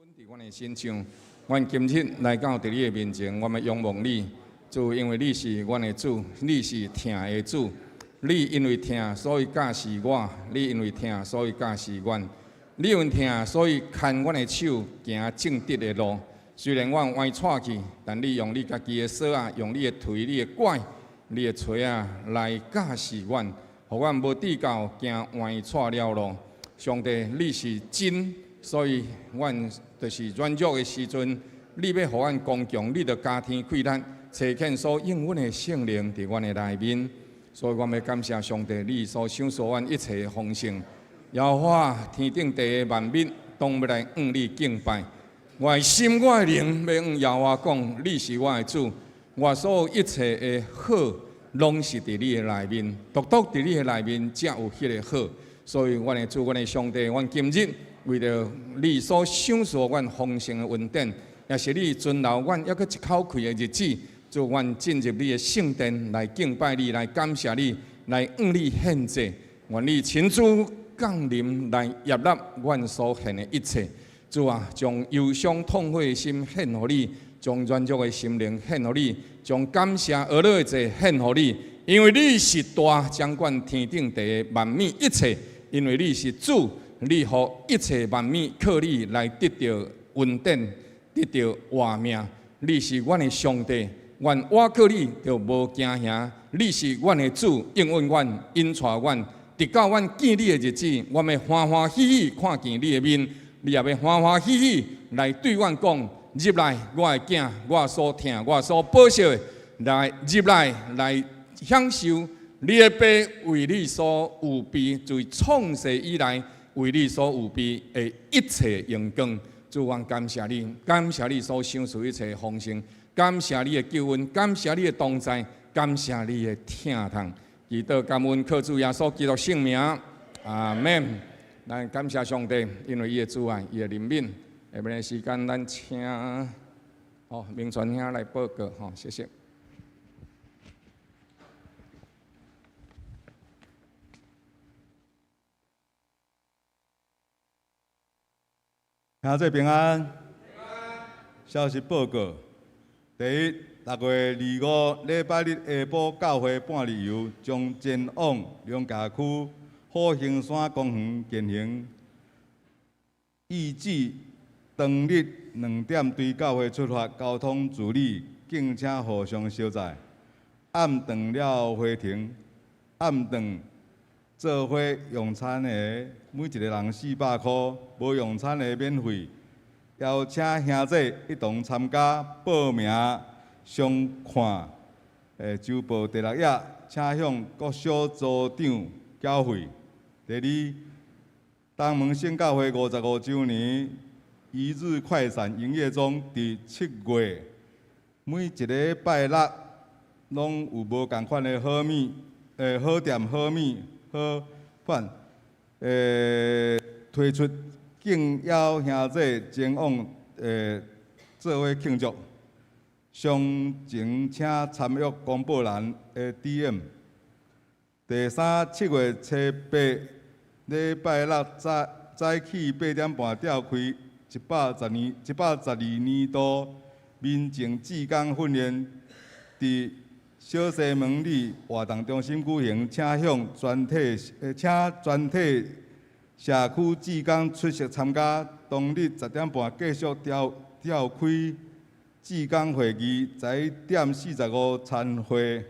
伫阮的心上，阮今日来到伫你的面前，我们仰望你，主，因为你是阮的主，你是疼的主。你因为疼，所以教示我；你因为疼，所以教示阮。你因为疼，所以牵阮的手行正直的路。虽然阮歪岔去，但你用你家己的锁啊，用你的腿、你的拐、你的锤啊来教示阮，互阮无地到行歪岔了路。上帝，你是真。所以，阮就是软弱的时阵，你要互阮刚强，你着加添气力，找见所应阮的圣灵伫阮的内面。所以，我要感谢上帝，你所享受阮一切的丰盛。耶和华天顶地的万物，当要来向你敬拜。我的心，我的灵，要向耶和华讲，你是我的主。我所有一切的好，拢是伫你的内面，独独伫你的内面，才有迄个好。所以，阮的主，阮的上帝，阮今日。为着你所享受阮丰盛的恩典，也是你存留阮抑阁一口气的日子，就阮进入你的圣殿来敬拜你，来感谢你，来向你献祭，愿你亲自降临来悦纳阮所献的一切。主啊，将忧伤痛悔的心献予你，将软弱的心灵献予你，将感谢而乐的罪献予你，因为你是大掌管天顶地的万物一切，因为你是主。你互一切万物靠你来得到恩典，得到活命。你是阮的上帝，阮倚靠你就无惊吓。你是阮的主，应允阮，引带阮，直到阮见你的日子，我们欢欢喜喜看见你的面。你也要欢欢喜喜来对阮讲：入来，我的囝，我所疼，我所保守的，来入来享受你的爸为你所预备，自创世以来。为你所有备的一切荣光，主，我感谢你，感谢你所享受一切丰盛，感谢你的救恩，感谢你的同在，感谢你的疼痛。祈祷感恩靠主耶稣基督圣名，阿门。咱感谢上帝，因为伊的主爱，伊的怜悯。下面的时间，咱请明传兄来报告，谢谢。兄弟平安。消息报告：第一，6月25礼拜日下晡教会半日游将前往龙甲区火兴山公园进行，预计当日2点对教会出发，交通自理，敬请互相小载。暗顿了花亭，暗顿。做伙用餐的，每一个人400块，无用餐的免费。邀请兄弟一同参加，报名详看周报第6页，请向各小组长缴费。第二，东门新教会55周年一日快闪营业中，伫7月每一个拜六，拢有无共款的好米，好店好米。好款，推出敬邀兄弟前往做伙庆祝，详情请参阅公布栏的 DM。第三，7月初8礼拜六早起8点半召开112年度民情志工训练，伫小西门里活动中心举行，请全体社区志工出席参加。当日10点半继续召开志工会议，11点45参会。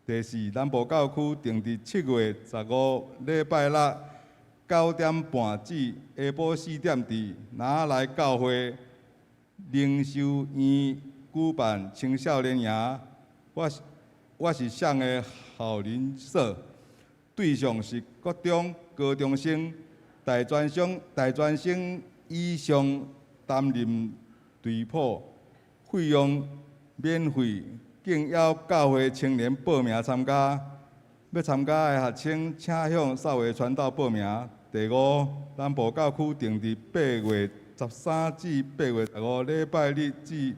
第四，南部教区定伫7月15礼拜六9点半至下晡4点，伫拿来教会灵修院举办青少年营。我是上的校林社，对象是国中、高中生、大专生以上担任队谱，费用免费，敬邀教会青年报名参加。要参加的学生，请向少伟传道报名。第五，南部教区定伫8月13至8月15礼拜日至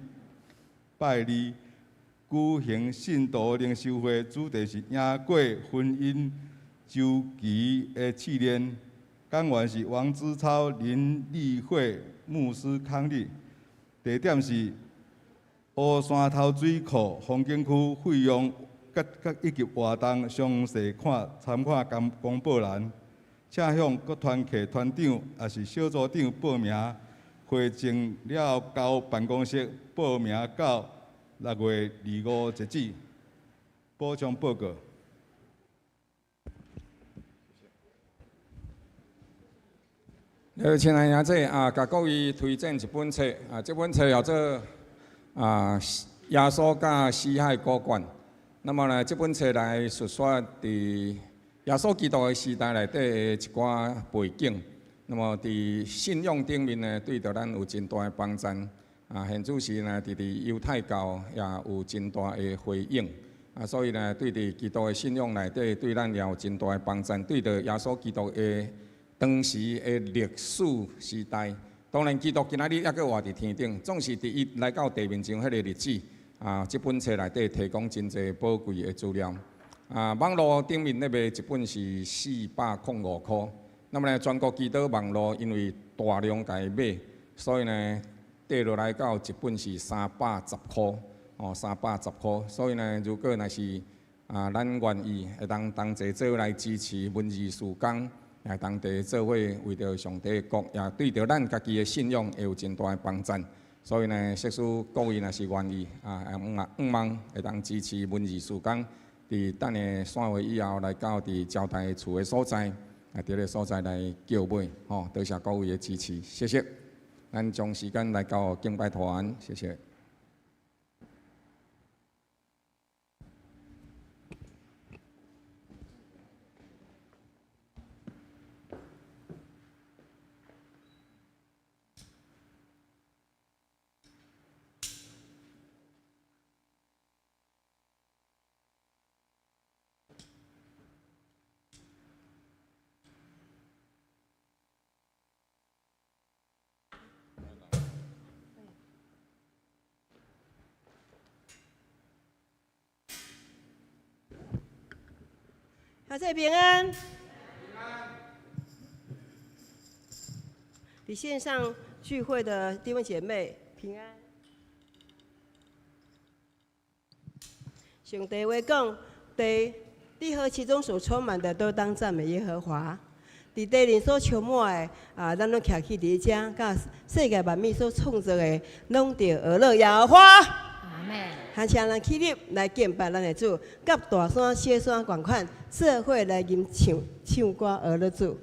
拜二。举行信徒灵修会，主题是赢过婚姻周期的试炼。讲员是王子超、林立慧、牧师康利。地点是乌山头水库风景区，费用以及活动详细参看公报栏。请向各团客团长也是小组长报名，会证了交办公室报名到6月25截止。补充报告。亲爱兄弟甲各位推荐一本册这本册叫做耶稣甲死海古卷。那么呢，这本册来述说伫耶稣基督的时代内底的一寡背景。那么伫信仰顶面呢，对着咱有真大的帮助现主时呢，伫犹太教也有真大的回应所以呢，对伫基督的信仰内底，对咱也有真大的帮助。对着耶稣基督的当时的历史时代，当然基督今仔日还佫活伫天顶，总是伫伊来到地面上迄个日子这本册内底提供真侪宝贵的资料网络顶面咧卖一本是405块，那么呢，全国基督网络因为大量甲伊买，所以呢，跌落来到一本是310块310块。所以呢，如果若是咱愿意会当同齐做来支持文艺事工。也同齐做伙为着上帝的国，也对着咱家己的信仰会有真大的帮助。所以呢，设使各位若是愿意毋望会当支持文艺事工，伫等下散会以后来到伫招待处的所在，伫个所在来叫买多谢各位的支持，谢谢。咱将时间来到敬拜团，谢谢。大家平安。平安。你线上聚会的弟兄姐妹平安。上帝话讲，地和其中所充满的，都当赞美耶和华。伫地里所充满的咱拢徛起伫遮，甲世界万物所创造的，拢着俄勒耶和华。阿门。还请咱起立来敬拜咱的主，甲大山、小山共款，做伙来吟唱歌俄勒主。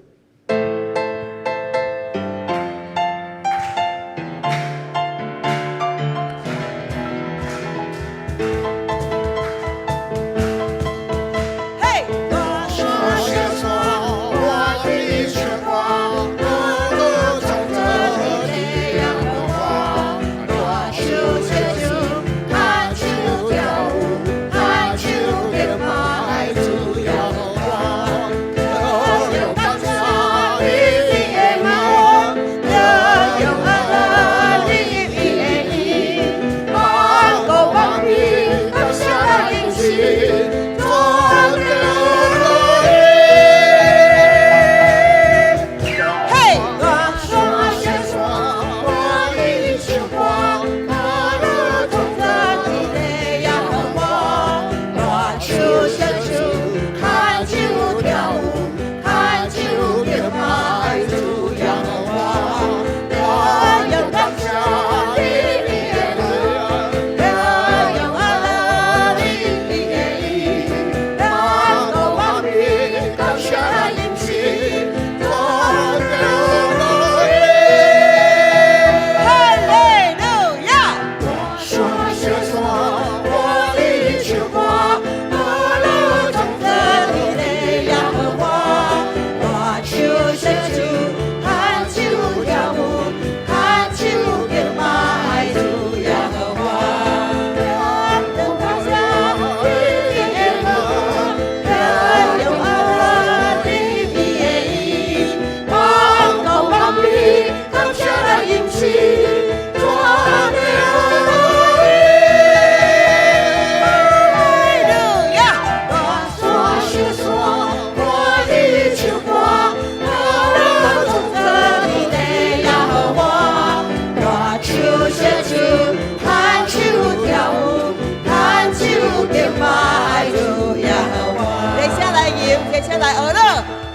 来学乐，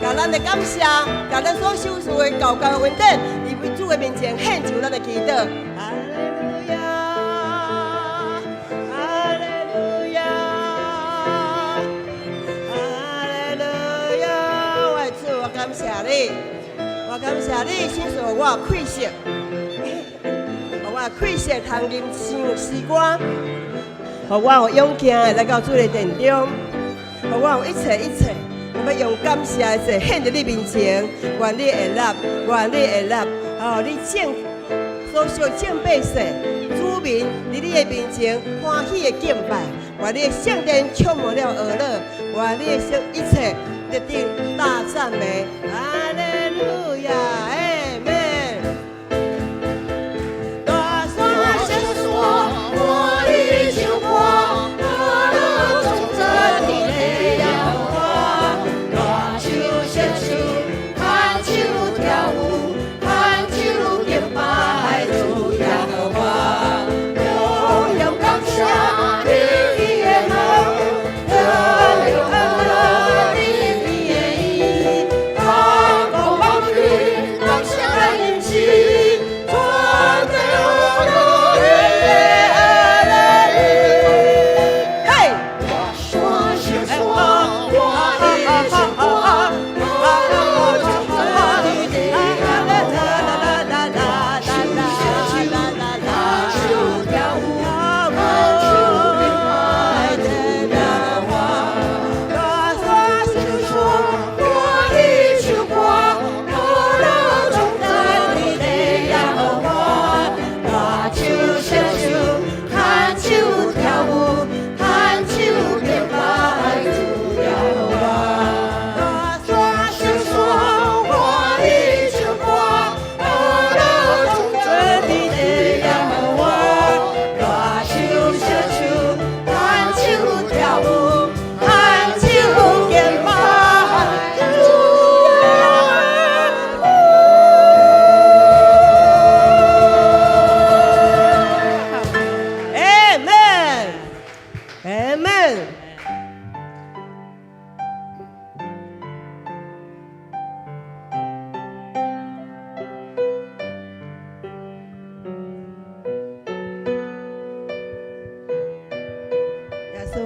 甲咱的感谢，甲咱所受事的教教恩典，伫为主的面前献上咱的祈祷。哈利路亚，哈利路亚，哈利路亚！我的主，我感谢你，我感谢你赐予我气息，互我气息通吟唱诗歌，互我有勇气的来到主的殿中。互我有一切，我要用感谢的祭献在你面前，愿你会纳，愿你会纳，你正所有正百姓、子民，伫你的面前欢喜的敬拜，愿你的圣殿充满了喜乐，愿你的一切得到大赞美，哈利路亚，阿门。大山伸缩，我的救国。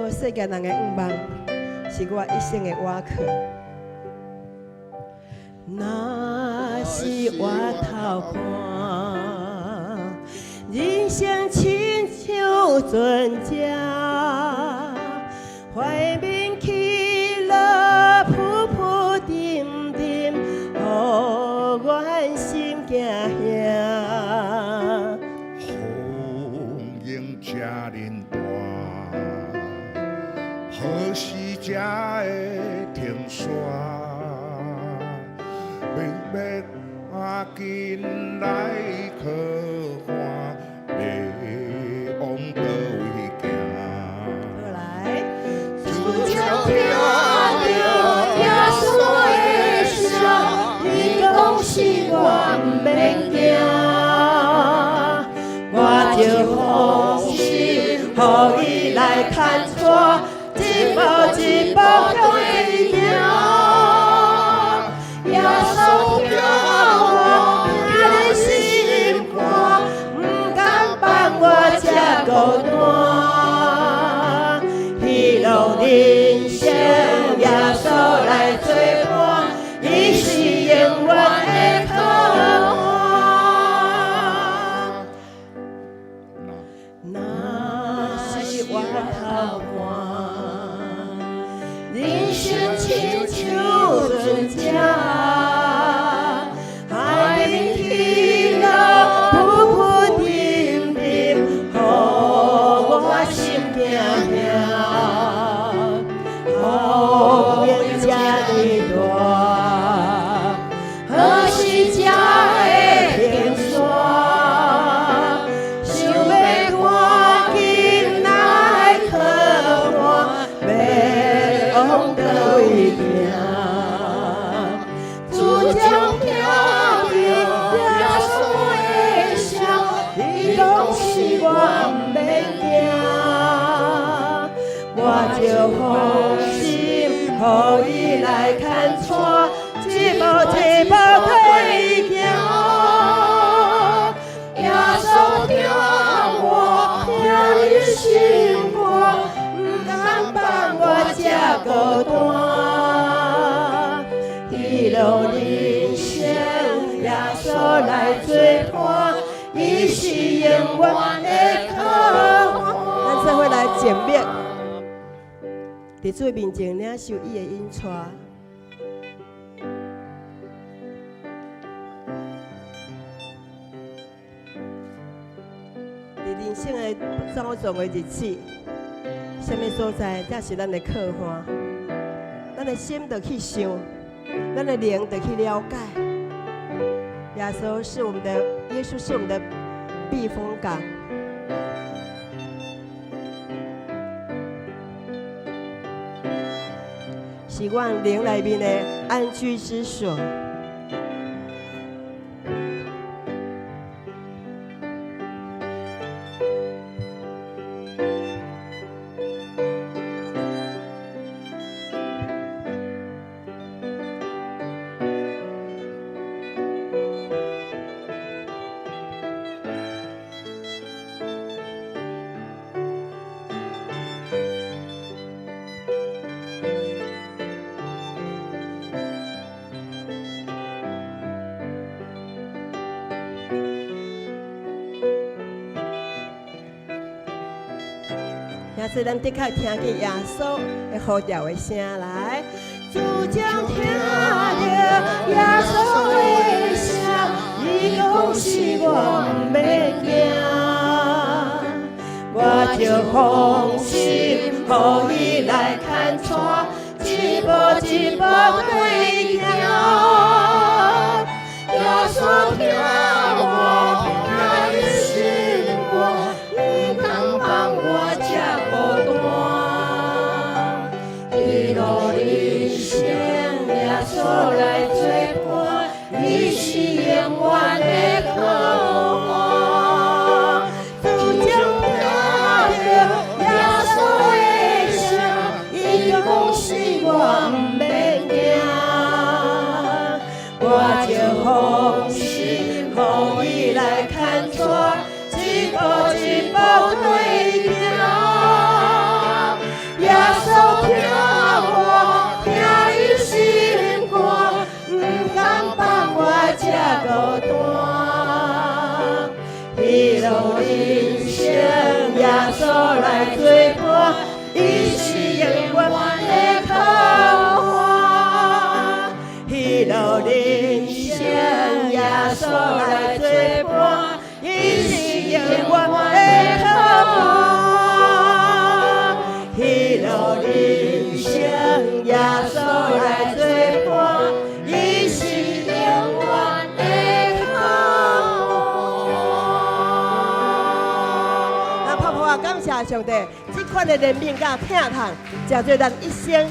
世界人的愿望是我一生的瓦壳。若是我头看，人生亲像船只，怀缅起乐，浮浮沉沉，予阮心惊吓。风迎车轮大。何时才会停煞？明月赶紧来可看，要往倒位行？来，主将听着耶稣的声，你讲是我不免惊，我就放心，予伊来看错。一步一步向前行，耶稣叫我咱的心肝，不敢放我这孤单。希望人生耶稣来作伴，伊是永远的靠岸。若是我头看。人生亲像船只，海面起落，浮浮沉沉，予我心惊惊。风迎这么大，何时才会停煞？想要赶紧来靠岸。往倒位行，主将听着耶稣的声，伊讲是我不免惊，我就放心，予互伊来牵带，一步一步对行。耶稣听我，听你心肝，不敢放我这孤单。一路人生，耶稣来做伴，伊是永远的靠。咱做伙来静默，伫主面前领受伊的引带。伫人生的走总的日子，什么所在才是咱的靠岸？咱的心得去想，咱的灵得去了解。耶稣是我们的，耶稣是我们的避风港。是阮灵内面的安居之所。也是咱的确听见耶稣的呼召的声来，主将听着耶稣的声，伊讲是我不免惊，我就放心，予伊来牵带，一步一步对行。耶稣听我，听伊心肝，伊肯放我这孤单。一路人生，耶稣来做伴，伊是永远的靠岸。主将听着耶稣的声，伊讲是我不免惊，我就放心，予伊来牵带，一步一步对行。耶稣听我，听伊心肝，不敢放我这孤单。一路人生，耶稣来做伴，伊是永远的靠岸。一路人生，耶稣来做伴，伊是永远的靠岸。一路人生，耶稣来做伴，伊是永远的靠岸。咱拍拍啊，感谢上帝，这款的怜悯甲疼痛，才做咱一生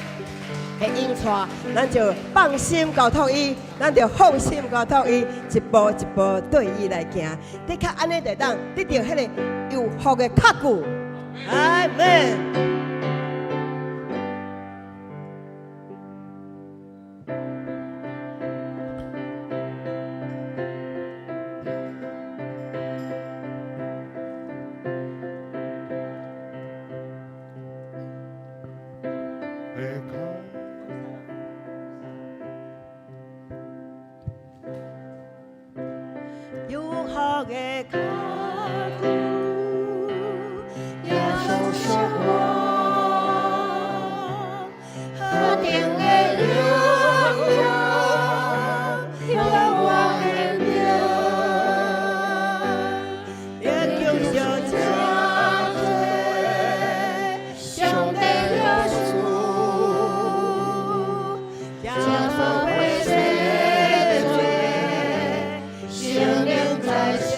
的引带，咱就放心交托伊，咱就放心交托伊，一步一步对伊来行，的确安尼就当得到迄个有福的确据。阿门。有好的脚步，耶稣是我何定的力量，有我的命，也救小家罪，上帝耶稣，耶稣为谁罪？生命在线。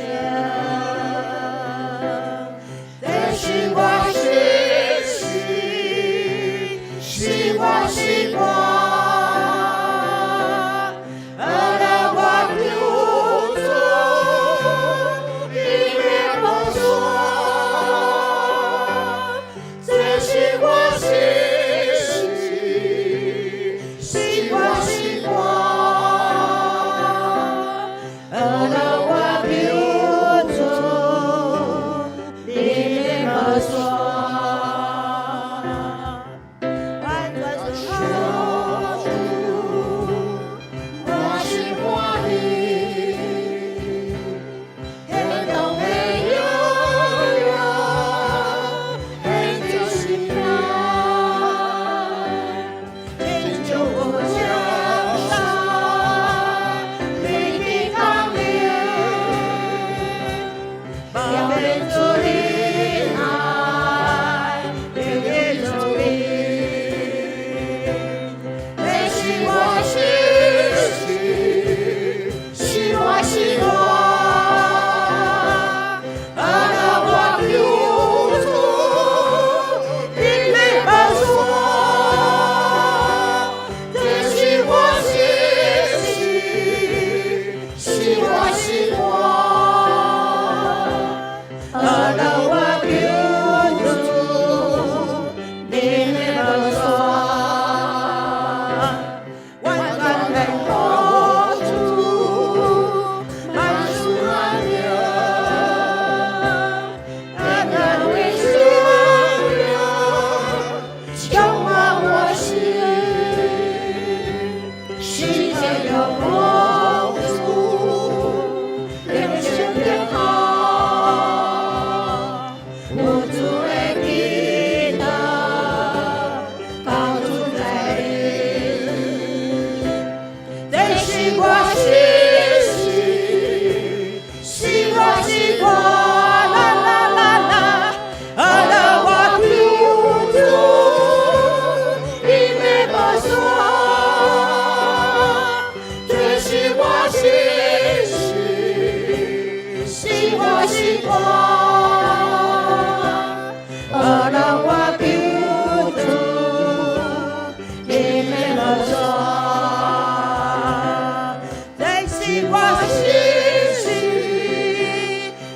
是，世界有丰富，人生变好，无助的祈祷，高处在你，这是我心事，是我是我，啦啦啦啦，啊啦我救主，你没把说，这是我心事，是我是我，啊啦我救主，你没把说。这是我心事，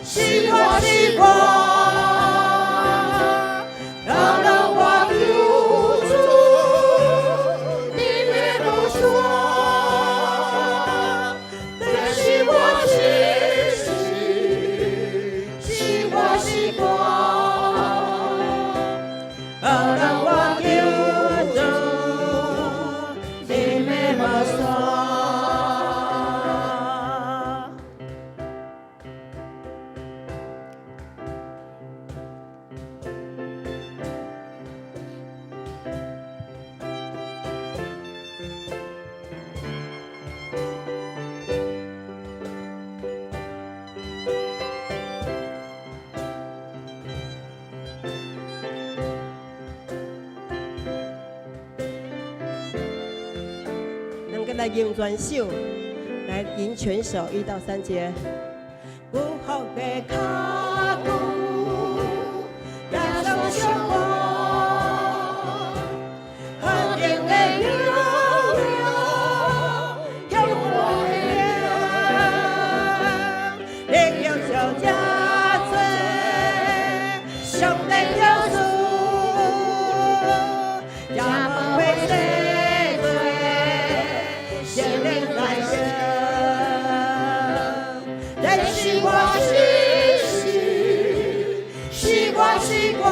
是我是我，让我救主，你别不说。这是我心事，是我是我，让我救主，你别不说。能跟他用转手来吟全首1到3节。有福的脚步，耶稣相伴，和平的流量，永活的力量就加增，上帝救赎，也不会死。心灵来生，这是我心事，是我是我，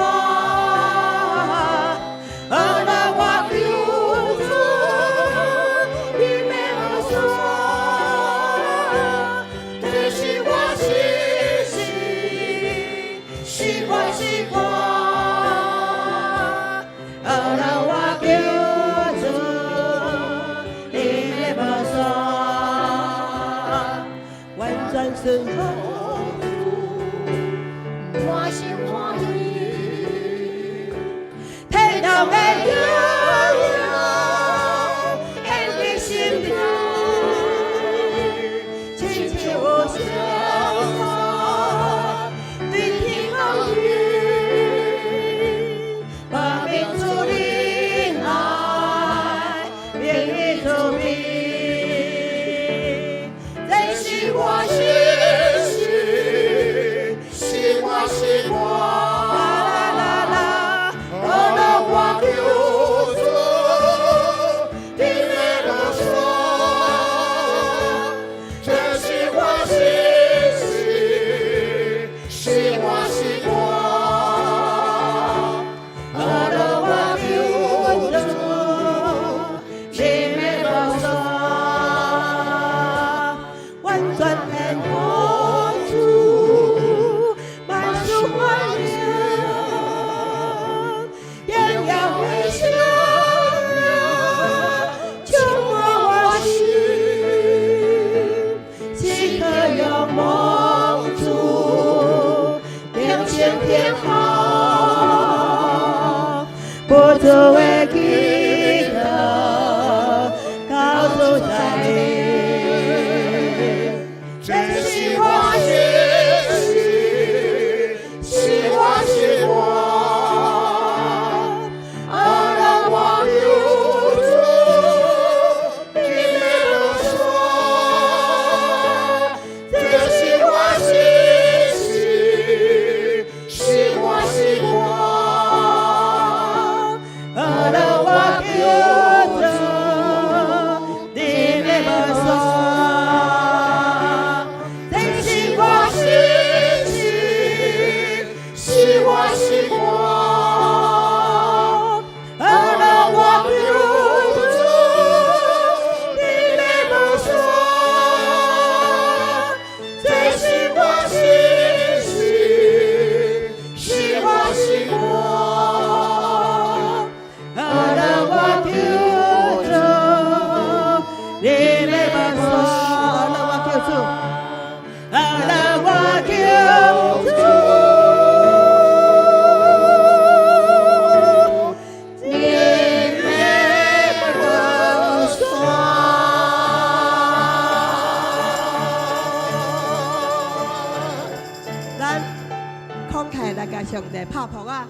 来拍扑啊！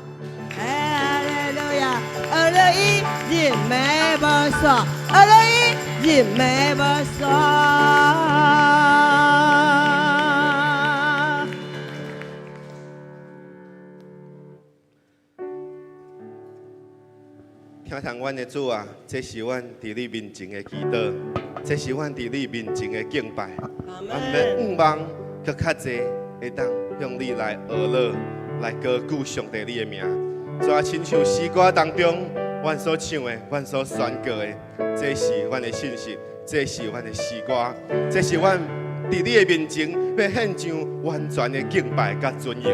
哈利路亚，221人美无煞，221人美无煞。听从阮的主啊，这是阮伫你面前的祈祷，这是阮伫你面前的敬拜。阮要望搁较济，会当向你来学乐，来高举上帝你的名。主啊，亲像诗歌当中，阮所唱的，阮所宣告的，这是阮的信息，这是阮的诗歌，这是阮伫你的面前要献上完全的敬拜甲尊荣。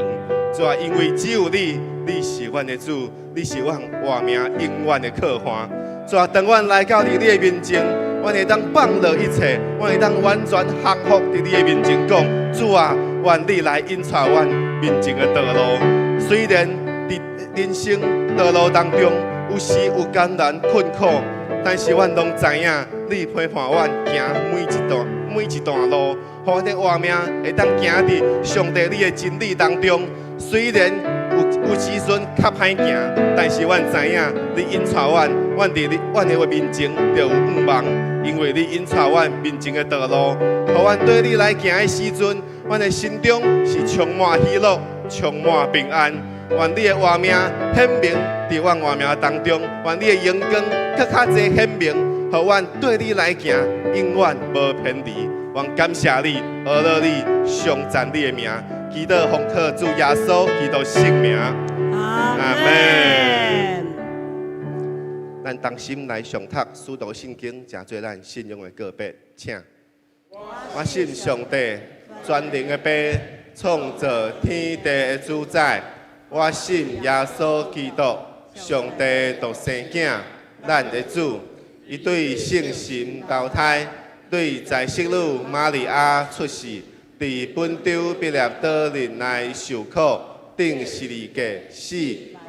主啊，因为只有你，你是阮的主。你是阮活命永远的靠岸。主啊，当阮来到你的面前，阮会当放落一切，阮会当完全降服伫你的面前讲：主啊，愿你来引带阮面前的道路。虽然伫人生道路当中有时有艰难困苦，但是阮拢知影，你陪伴阮行每一段路，互阮的活命会当行伫上帝你的真理当中。虽然有时阵较歹行，但是阮知影，你引带阮伫阮的面前就有盼望，因为你引带阮面前的道路，互阮对你来行的时阵，阮的心中是充满喜乐，充满平安。愿你的活命显明伫阮活命当中，愿你的阳光更较侪显明，互阮对你来行永远无偏离。愿感谢你，学了你，颂赞你的名。祈祷奉靠主耶稣基督圣名，阿门。咱同心来上读《使徒圣经》，真做咱信仰的告白，请。我信上帝，全能的爸，创造天地的主宰。我信耶稣基督，上帝独生囝，咱的主。伊对圣神投胎，对在世女玛利亚出世。伫本州毕业岛林内受苦，顶十字架死，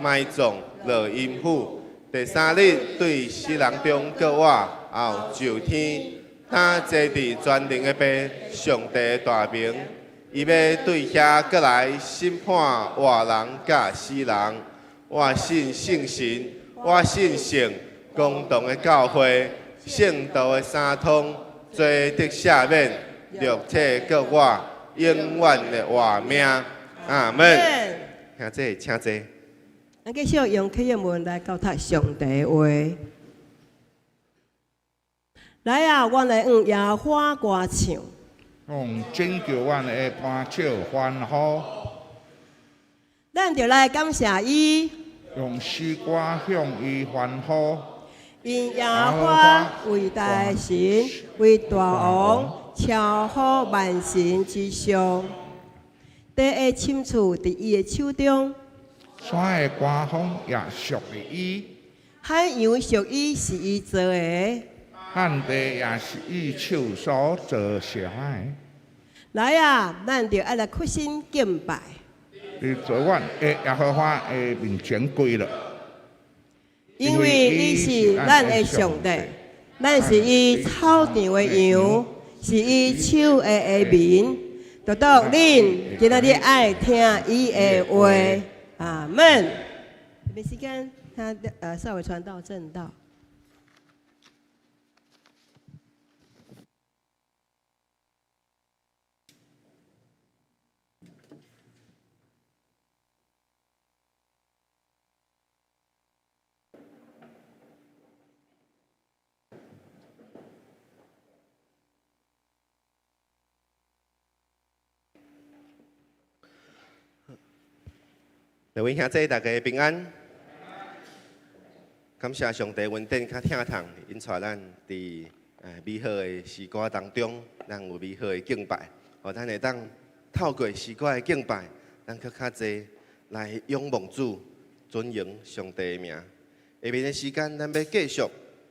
埋葬落阴府。第3日对死人中搁活，后就天，他坐伫全能的爸，上帝大名。伊要对遐搁来审判活人甲死人。我信圣神，我信圣公堂的教会，圣道的三通，罪得赦免。肉体搁活，永远的活命，阿门。兄弟，请坐。咱继续用启的文来交读上帝的话。来啊，阮来用野花歌唱，用拯救阮的歌唱欢呼，咱就来感谢伊，用诗歌向伊欢呼。因野花为大神，为大王。超乎万神之上，地的深处伫伊的手中，山的刮风也属于伊，海洋属伊是伊做的，旱地也是伊手所做成的。来啊，咱就爱来屈身敬拜，伫做阮的耶和华的面前跪了，因为你是咱的上帝，咱是伊草场的羊。是伊手的民，就到恁今仔日爱听伊的话，阿门。没时间，他稍微传道正道。各位兄弟，大家平安。感谢上帝恩典较疼痛，引带咱伫美好的诗歌当中，咱有美好的敬拜，互咱会当透过诗歌的敬拜，咱较侪来仰望主，尊荣上帝的名。下面的时间，咱要继续，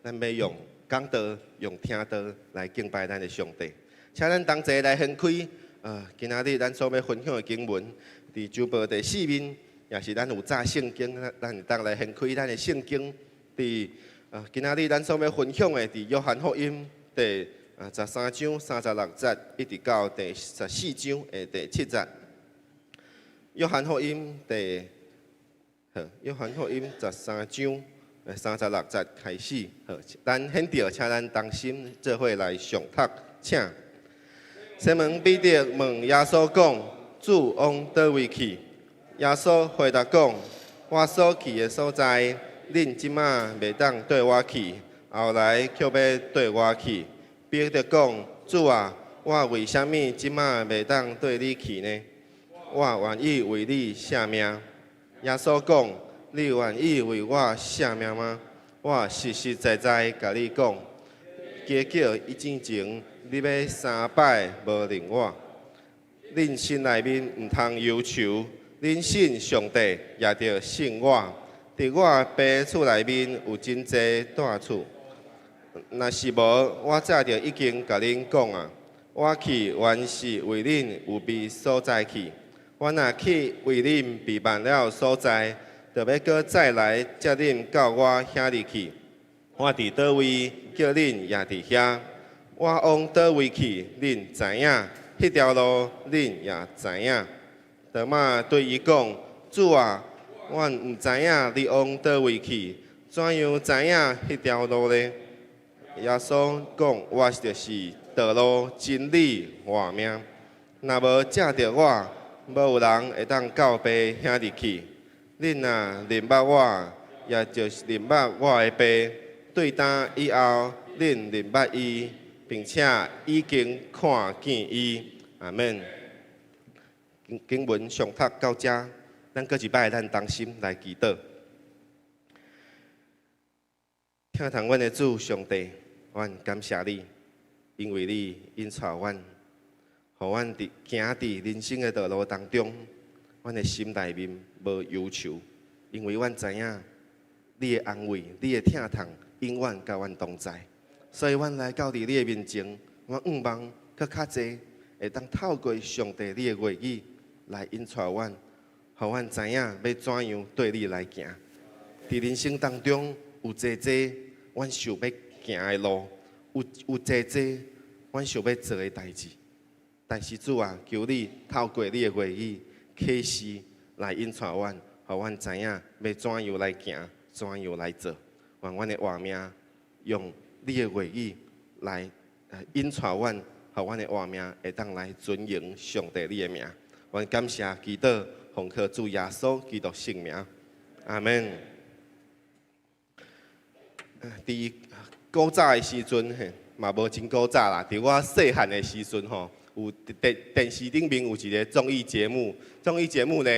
咱要用讲道、用听道来敬拜咱的上帝。请咱同齐来掀开今仔日咱所要分享的经文，伫周报第4面。也是咱有早圣经，咱会当来掀开咱的圣经。伫今仔日咱所要分享的，伫约翰福音第13章36节，一直到第14章的第7节。约翰福音第好，约翰福音13章36节开始。好，咱现着，请咱同心做伙来上读，请。西门彼得问耶稣讲：“主往倒位去？”耶稣回答讲：“我所去的所在，恁即马袂当对我去，后来却要对我去。”彼得讲：“主啊，我为虾米即马袂当对你去呢？我愿意为你舍命。”耶稣讲：“你愿意为我舍命吗？我实实在在甲你讲，加叫以前你要3摆无认我。恁心内面毋通忧愁，恁信上帝也着信我。伫我爸厝内面有真济住处，若是无，我早着已经甲恁讲啊。我去原是为恁有备所在去。我若去为恁备办了所在，就要搁再来接恁到我遐里去。我伫倒位，叫恁也伫遐。我往倒位去，恁知影；迄条路恁也知影。多马对伊讲：“主啊，我毋知影你往倒位去，怎样知影迄条路呢？”耶稣讲：“我就是道路、真理、活命。若无借着我，无有人会当到爸遐里去。恁若认捌我，也就是认捌我的爸。对当以后，恁认捌伊，并且已经看见伊。阿门。经文上读到这，咱搁一摆咱同心来祈祷。听从阮的主上帝，阮感谢你，因为你引带阮，互阮行伫人生的道路当中，阮的心内面无忧愁，因为阮知影你的安慰、你的疼痛，永远甲阮同在。所以，阮来到你的面前，我仰望搁较济，会当透过上帝你的话语来引带阮，互阮知影要怎样对你来行。伫人生当中有济阮想要行的路，有济阮想要做的代志。但是主啊，求你透过你的话语启示来引带阮，互阮知影要怎样来行，怎样来做。愿阮的活命用你的话语来引带阮，互阮的活命会当来尊荣上帝你的名。阮感谢祈祷，奉靠主耶稣基督圣名，阿门。伫古早的时阵，嘛无真古早啦。伫我细汉的时阵吼，有电视顶面有一个综艺节目，综艺节目呢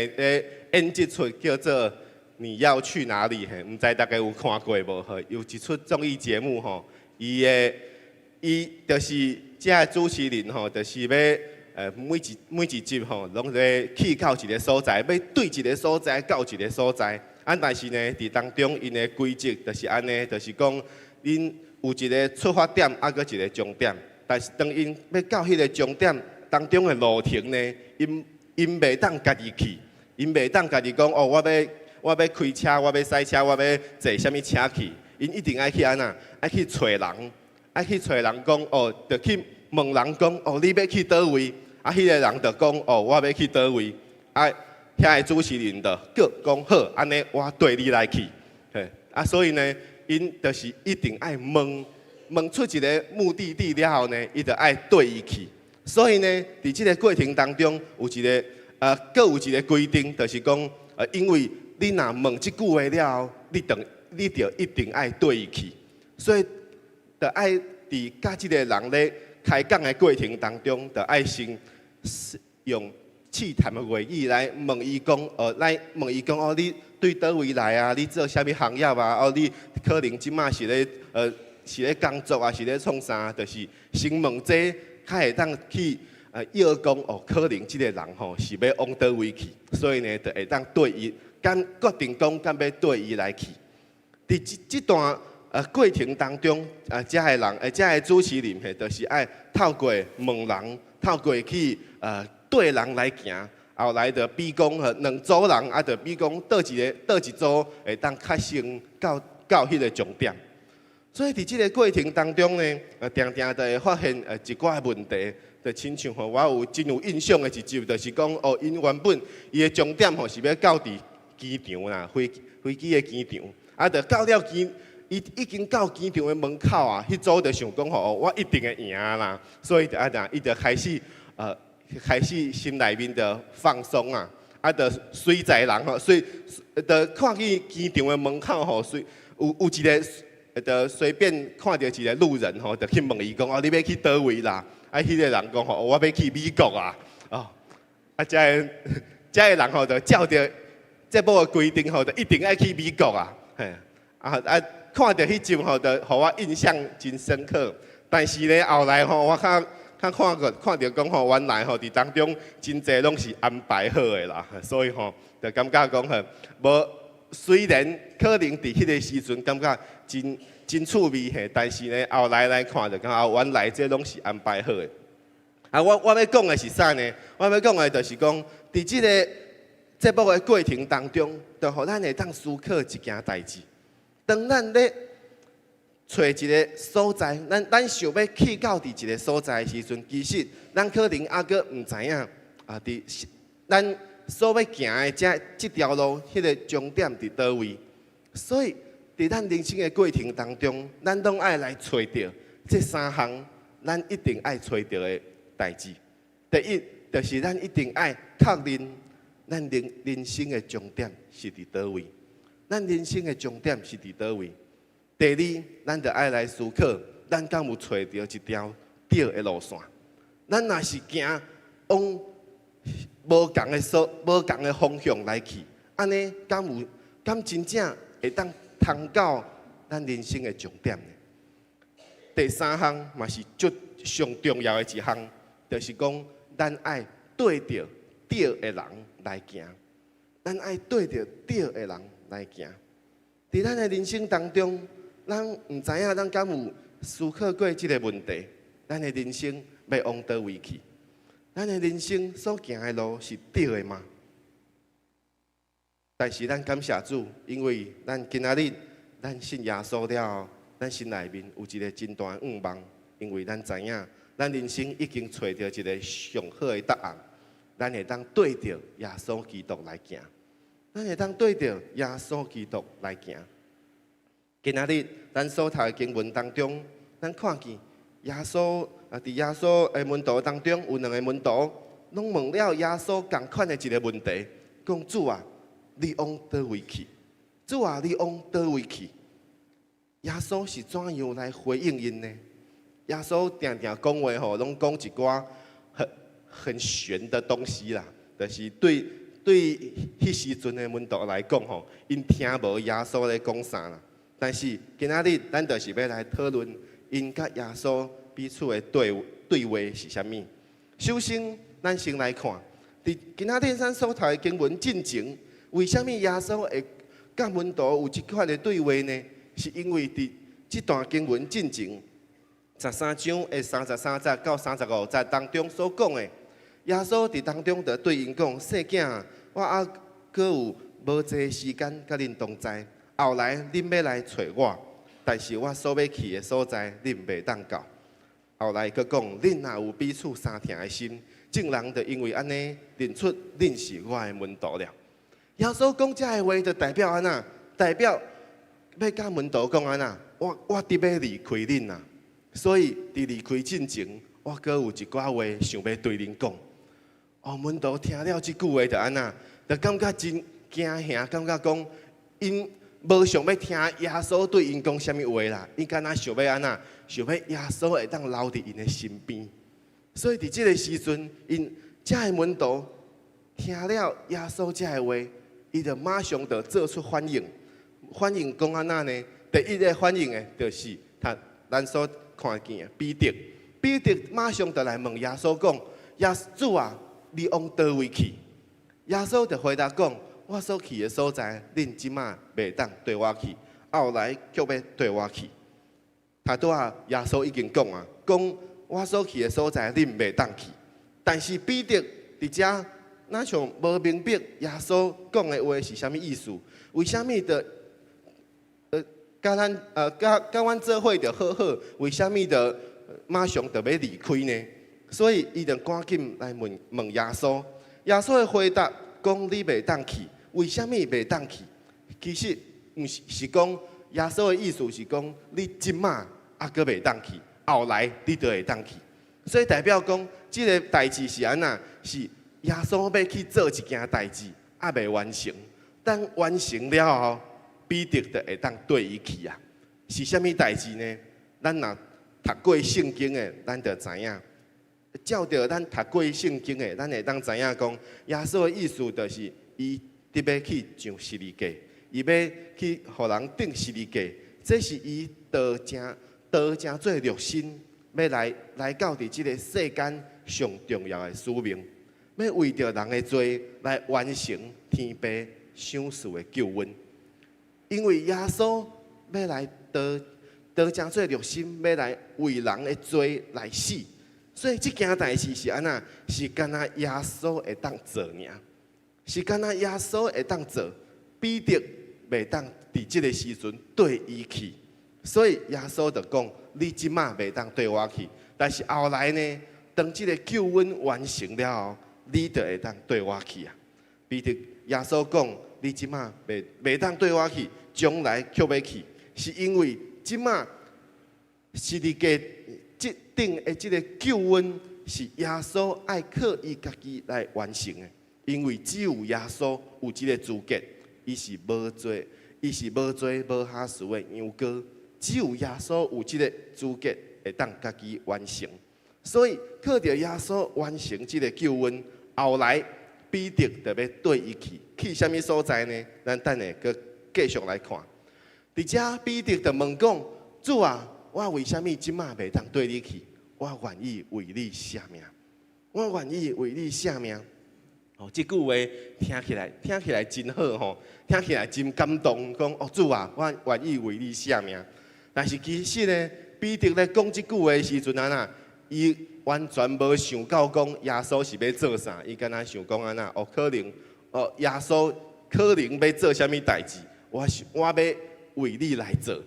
演一出叫做《你要去哪里》嘿，毋知大家有看过无？吼，有一出综艺节目吼，伊就是这个主持人吼，就是要每一集吼，拢在去到一个所在，要对一个所在到一个所在。但是呢，伫当中因的规则就是安尼，就是讲，因有一个出发点，搁一个终点。但是当因要到迄个终点当中的路程呢，因袂当家己去，因袂当家己讲哦，我要开车，我要赛车，我要坐什么车去？因一定爱去安那，爱去找人，爱去找人讲哦，就去问人讲哦，你要去倒位？迄个人就讲哦，我要去倒位？遐个主持人就讲好，安尼我对你来去。所以呢，因就是一定爱问出一个目的地了后呢，伊就爱对伊去。所以呢，伫即个过程当中，有一个各有一个规定，就是讲因为你若问即句话了后，你就一定爱对伊去。所以，就爱伫甲即个人咧开讲的过程当中，就爱先用试探的话语来问伊讲，你对倒位来啊？你做啥物行业啊？你可能即马是咧工作啊？是咧创啥？就是先问这，较会当去要讲可能即个人吼是要往倒位去，所以呢，就会当对伊决定讲敢要对伊来去。伫即段过程当中，遮个人遮个主持人就是爱透过问人，透过去对人来行，后来就比讲两组人，就比讲倒一组会当较先到迄个终点。所以伫即个过程当中呢，常常就会发现一寡问题，就亲像我有真有印象的一集，就是讲因原本伊的终点是要到伫机场啦，飞机的机场，啊，就到了伊已经到机场的门口啊，迄组就想讲吼，我一定会赢啦，所以伊就开始心内面的放松啊，啊，就随在人吼，就看去机场的门口吼，有一个。就随便看到一个路人吼，就去问伊讲：哦，你要去倒位啦？啊，迄个人讲吼，我要去美国啊！哦，啊，这个人吼就照着这部的规定吼，就一定爱去美国啊！嘿，看到迄集吼，就互我印象真深刻。但是咧后来吼，我看到讲吼，原来吼伫当中真侪拢是安排好的啦，所以吼就感觉讲吼，无虽然可能伫迄个时阵感觉真趣味嘿，但是呢后来来看就讲原来这拢是安排好的。啊，我要讲的是啥呢？我要讲的就是讲，伫即个节目的过程当中，就互咱会当思考一件代志。当咱咧找一个所在，咱想要去到伫一个所在的时阵，其实咱可能还阁毋知影啊，伫咱所要行的这条路，迄个终点伫倒位。所以，伫咱人生的过程当中，咱拢爱来找到这3项，咱一定爱找到的代志。第一，就是咱一定爱确认咱人生的终点是伫倒位。咱人生的终点是伫倒位。第二，咱就爱来思考，咱敢有找到一条对的路线？咱若是行往无共的方向来去，安尼敢真正会当通到咱人生的终点呢？第三项嘛是最上重要的一项，就是讲咱爱对着对的人来行，咱爱对着对的人来行。伫咱的人生当中，咱毋知影咱敢有思考过即个问题？咱的人生要往倒位去？咱的人生所行的路是对的吗？但是咱感谢主，因为咱今仔日咱信耶稣了后，咱心内面有一个真大的愿望，因为咱知影，咱人生已经找到一个上好的答案，咱会当对着耶稣基督来行。咱会当对着耶稣基督来行。今仔日咱所读的经文当中，咱看见耶稣伫耶稣的门徒当中，有2个门徒，拢问了耶稣同款的一个问题，讲主啊，你往倒位去？主啊，你往倒位去？耶稣是怎样来回应因呢？耶稣常常讲话吼，拢讲一寡很玄的东西啦，就是对迄时阵的门徒来讲吼，因听无耶稣咧讲啥啦。但是今仔日咱就是要来讨论因甲耶稣彼此的对话是啥物。首先，咱先来看，伫今仔日咱所读的经文进前，为什么耶稣会甲门徒有即款的对话呢？是因为伫即段经文进前13章的33节到35节当中所讲的。耶稣伫当中就对因讲：细囝，我还阁有无济时间甲恁同在，后来恁要来找我，但是我所要去的所在，恁袂当到。后来佫讲：恁若有彼此相疼的心，众人就因为安尼认出恁是我的门徒了。耶稣讲这个话，就代表安那？代表要甲门徒讲安那？我伫要离开恁啊！所以伫离开进前，我佫有一寡话想要对恁讲。门徒听了即句话就安那，就感觉真惊吓，感觉讲因无想要听耶稣对因讲啥物话啦，因敢若想要安那，想要耶稣会当留伫因的身边。所以伫即个时阵，因遮个门徒听了耶稣遮个话，伊就马上就做出反应。反应讲安那呢？第一个反应的，就是咱所看见的彼得。彼得马上就来问耶稣讲：耶主啊，你往倒位去？耶稣就回答讲：我所去的所在，恁即马袂当对我去，后来却要对我去。拄仔耶稣已经讲啊，讲我所去的所在，恁袂当去。但是彼得伫遮哪像无明白耶稣讲的话是啥物意思？为啥物的甲阮做伙着好好？为啥物的马上就要离开呢？所以伊就赶紧来问耶稣。耶稣的回答讲：你袂当去，为什么袂当去？其实毋是讲耶稣的意思是讲，你即马还阁袂当去，后来你就会当去。所以代表讲，即个代志是安那？是耶稣要去做一件代志，还未完成。等完成了后，彼得就会当对伊去啊。是啥物代志呢？咱若读过圣经的，咱就知影。照着咱读过圣经的，咱会当知影讲，耶稣的意思就是伊特要去上十字架，伊要去互人钉十字架，这是伊道成做肉身，要来到伫即个世间上重要的使命，要为着人的罪来完成天父赏赐的救恩。因为耶稣要来道成做肉身，要来为人的罪来死。所以这件代志是安那？是干那耶稣会当做尔，是干那耶稣会当做，彼得袂当伫即个时阵对伊去。所以耶稣就讲：你即马袂当对我去，但是后来呢，当即个救恩完成了后，你就会当对我去啊。彼得耶稣讲：你即马袂当对我去，将来却要去，是因为即马十字架即顶的即个救恩是耶稣爱靠伊家己来完成的，因为只有耶稣有即个资格，伊是无罪无下输的羊羔，只有耶稣有即个资格会当家己完成。所以靠着耶稣完成即个救恩，后来彼得就要对伊去啥物所在呢？咱等下搁继续来看。伫遮彼得就问讲：主啊！我为什么即马袂当对你去？我愿意为你舍命，我愿意为你舍命。哦，这句话听起来真好吼，听起来真感动。讲哦，主啊，我愿意为你舍命。但是其实呢，彼得咧讲这句话的时阵安那，伊完全无想到讲耶稣是要做啥，伊敢若想讲安那哦，可能耶稣可能要做啥物代志，我要为你来做。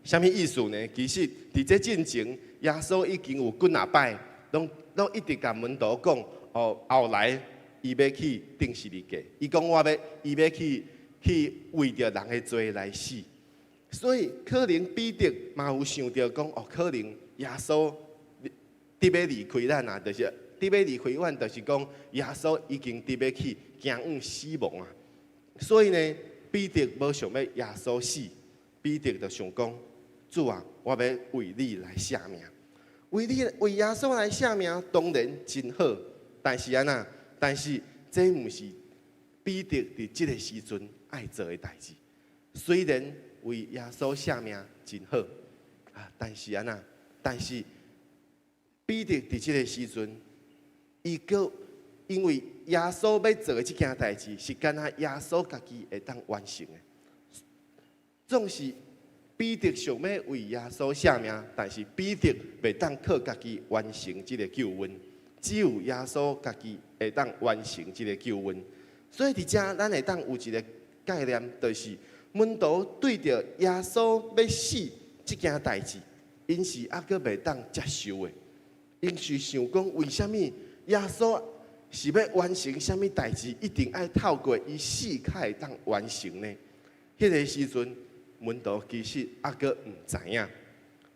啥物意思呢？其实伫这进前，耶稣已经有几啊摆，拢一直甲门徒讲，哦，后来伊要去钉十字架，伊讲伊要去为着人的罪来死。所以可能彼得嘛有想到讲，哦，可能耶稣伫要离开咱啊，就是伫要离开阮，就是讲耶稣已经伫要去行往死亡啊。所以呢，彼得无想要耶稣死，彼得就想讲。主啊，我要为你来舍命，为耶稣来舍命，当然真好。但是安那，这毋是彼得伫即个时阵爱做的代志。虽然为耶稣舍命真好啊，但是安那，彼得伫即个时阵，伊个因为耶稣要做的即件代志，是干那耶稣家己会当完成的，总是。彼得想要为耶稣舍命，但是彼得袂当靠家己完成这个救恩，只有耶稣家己会当完成这个救恩。所以伫遮，咱会当有一个概念，就是门徒对着耶稣要死这件代志，因是还阁袂当接受的。因是想讲，为什么耶稣是要完成什么代志，一定要透过伊死才会当完成呢？迄个时阵。门徒其实还阁唔知影，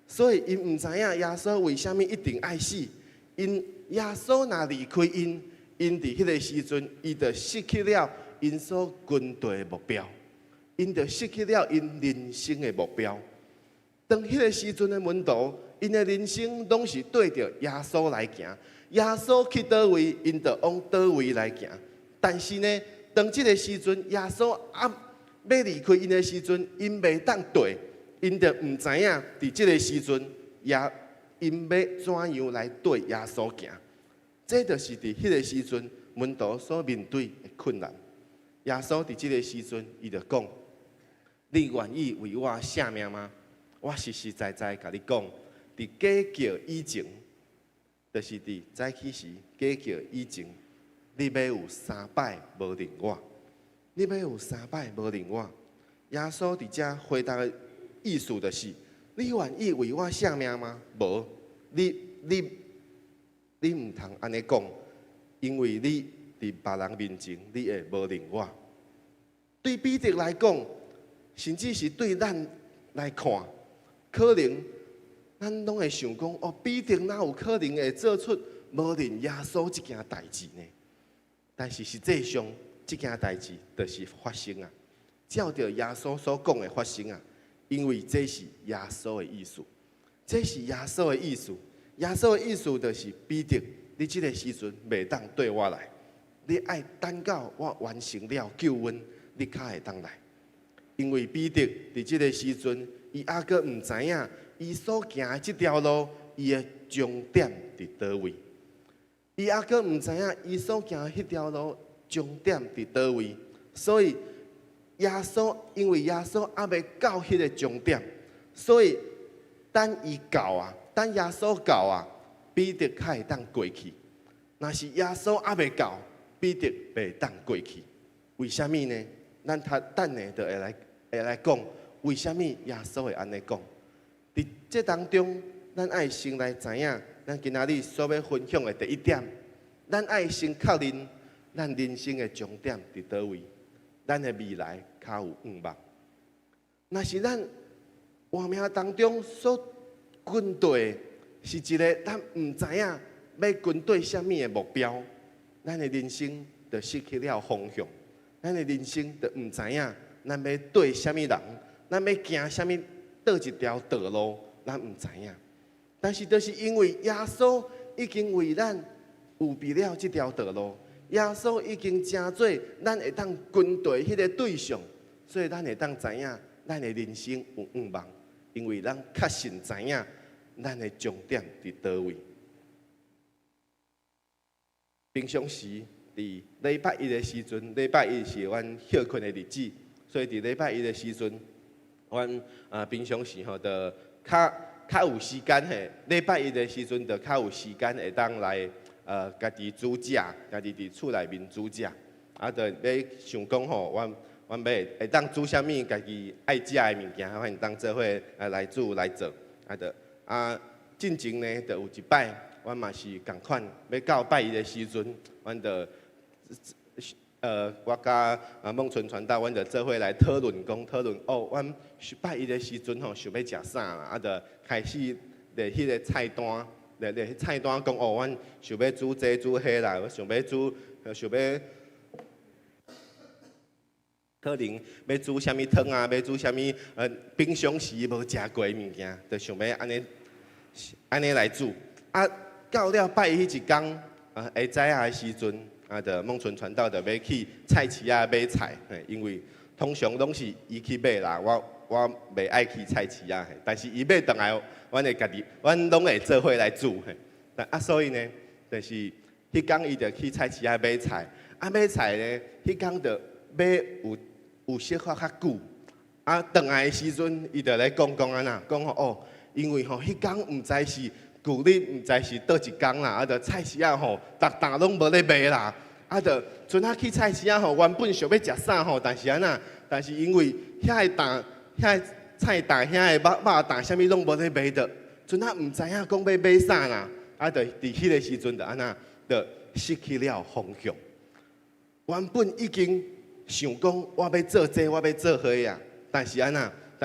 所以因唔知影耶稣为什么一定爱死。因耶稣若离开因伫迄个时阵，伊就失去了因所军队的目标，因就失去了因人生的目标。当迄个时阵的门徒，因的人生拢是对着耶稣来行，耶稣去倒位，因就往倒位来行。但是呢，当即个时阵，耶稣要离开因的时阵，因袂当对，因就唔知影伫即个时阵，因要怎样来对耶稣行。这就是伫迄个时阵门徒所面对的困难。耶稣伫即个时阵，伊就讲：你愿意为我舍命吗？我实实在在甲你讲，伫假叫以前，就是伫早起时假叫以前，你要有3摆无认我。你要有3摆无认我，耶稣伫遮回答的意思就是：你愿意为我舍命吗？无，你唔通安尼讲，因为你伫别人面前你会无认我。对彼得来讲，甚至是对咱来看，可能咱拢会想讲，哦，彼得哪有可能会做出无认耶稣这件代志呢？但是实际上，这件代志就是发生啊，照着耶稣所讲的发生啊，因为这是耶稣的意思，这是耶稣的意思。耶稣的意思就是彼得，你这个时阵袂当对我来，你爱等到我完成了救恩，你才会当来。因为彼得伫这个时阵，伊还阁唔知影，伊所行的这条路，伊的终点伫倒位。伊还阁唔知影，伊所行的迄条路终点伫倒位。所以耶稣，因为耶稣还未到迄个终点，所以等伊到啊。等耶稣到啊，彼得才会当过去。若是耶稣还未到，彼得袂当过去。为什么呢？咱等下就会来讲，为什么耶稣会安尼讲？伫这当中，咱爱先来知影，咱今仔日所要分享的第一点，咱爱先确认咱人生的终点伫倒位，咱的未来较有盼望。若是咱活命当中所军队是一个咱唔知影要军队什么的目标，咱的人生就失去了方向，咱的人生就唔知影咱要对什么人，咱要行什么倒一条道路，咱唔知影。但是就是因为耶稣已经为咱预备了这条道路，耶稣已经成做咱会当军队迄个对象，所以咱会当知影咱的人生有盼望。因为咱确实知影，咱的终点伫倒位。平常时伫礼拜一的时阵，礼拜一是阮休困的日子，所以伫礼拜一的时阵，阮平常时吼，就较有时间嘿。礼拜一的时阵，就较有时间会当来家己煮食，家己伫厝内面煮食，啊，就要想讲吼，阮会当煮啥物，家己爱食的物件，阮当做伙来煮来做，进前呢，就有一摆，阮嘛是共款，要到拜一的时阵，阮就我甲孟春传道，阮就做伙来讨论哦，阮拜一的时阵吼，想要食啥啦，就开始咧迄个菜单，咧菜单讲哦，阮想要煮这煮迄啦，我想要。可能要煮啥物汤啊，要煮啥物平常时无食过的物件，就想要安尼来煮。到了拜迄一天，下早的时阵，就孟春传道就要去菜市仔买菜，因为通常拢是伊去买啦，我袂爱去菜市仔，但是伊买倒来，阮拢会做伙来煮。所以呢，就是迄天伊就去菜市仔买菜，买菜呢，迄天就买有小可较久，倒来的时阵，伊就来讲安那，讲哦，因为吼迄天毋知是旧日毋知是倒一天啦，就菜市仔吼，逐拢无咧卖啦，就阵去菜市仔吼，原本想要食啥吼，但是因为遐个菜担、遐个肉担，啥物拢无咧卖着，阵毋知影讲要买啥啦，就伫迄个时阵就安那，就失去了方向。原本已经想讲我要做这，我要做迄啊，但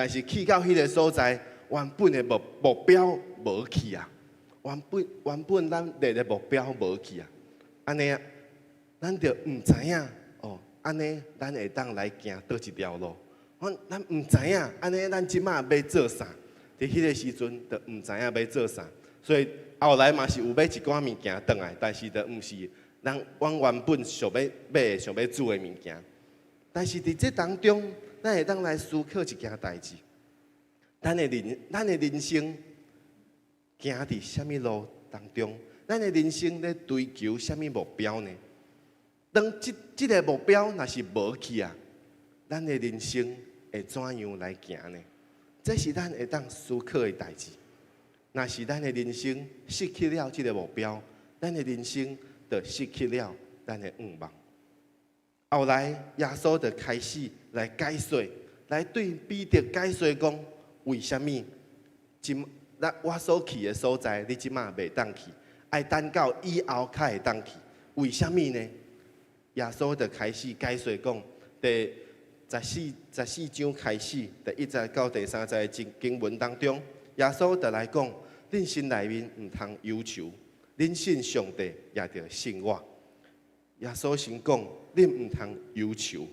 是去到迄个所在，原本的目标无去啊，原本咱立的目标无去啊，安尼啊，咱就毋知影哦，安尼咱会当来行倒一条路，咱毋知影安尼咱即马要做啥，伫迄个时阵就毋知影要做啥，所以后来嘛是有买一寡物件转来，但是就毋是阮原本想要买、想要煮的物件。但是伫这当中，咱会当来思考一件代志：咱的人生行伫什么路当中？咱的人生咧追求什么目标呢？当这个目标若是无去啊，咱的人生会怎样来行呢？这是咱会当思考的代志。若是咱的人生失去了这个目标，咱的人生就失去了咱的愿望。后来耶稣就开始来解说，来对彼得解说讲，为什么我所去的所在，你即马袂当去，爱等到以后才会当去？为什么呢？耶稣就开始解说讲，第14章开始，第1节到第3节的经文当中，耶稣就来讲，恁心内面毋通忧愁，恁信上帝也着信我。耶稣先讲，恁毋通忧愁，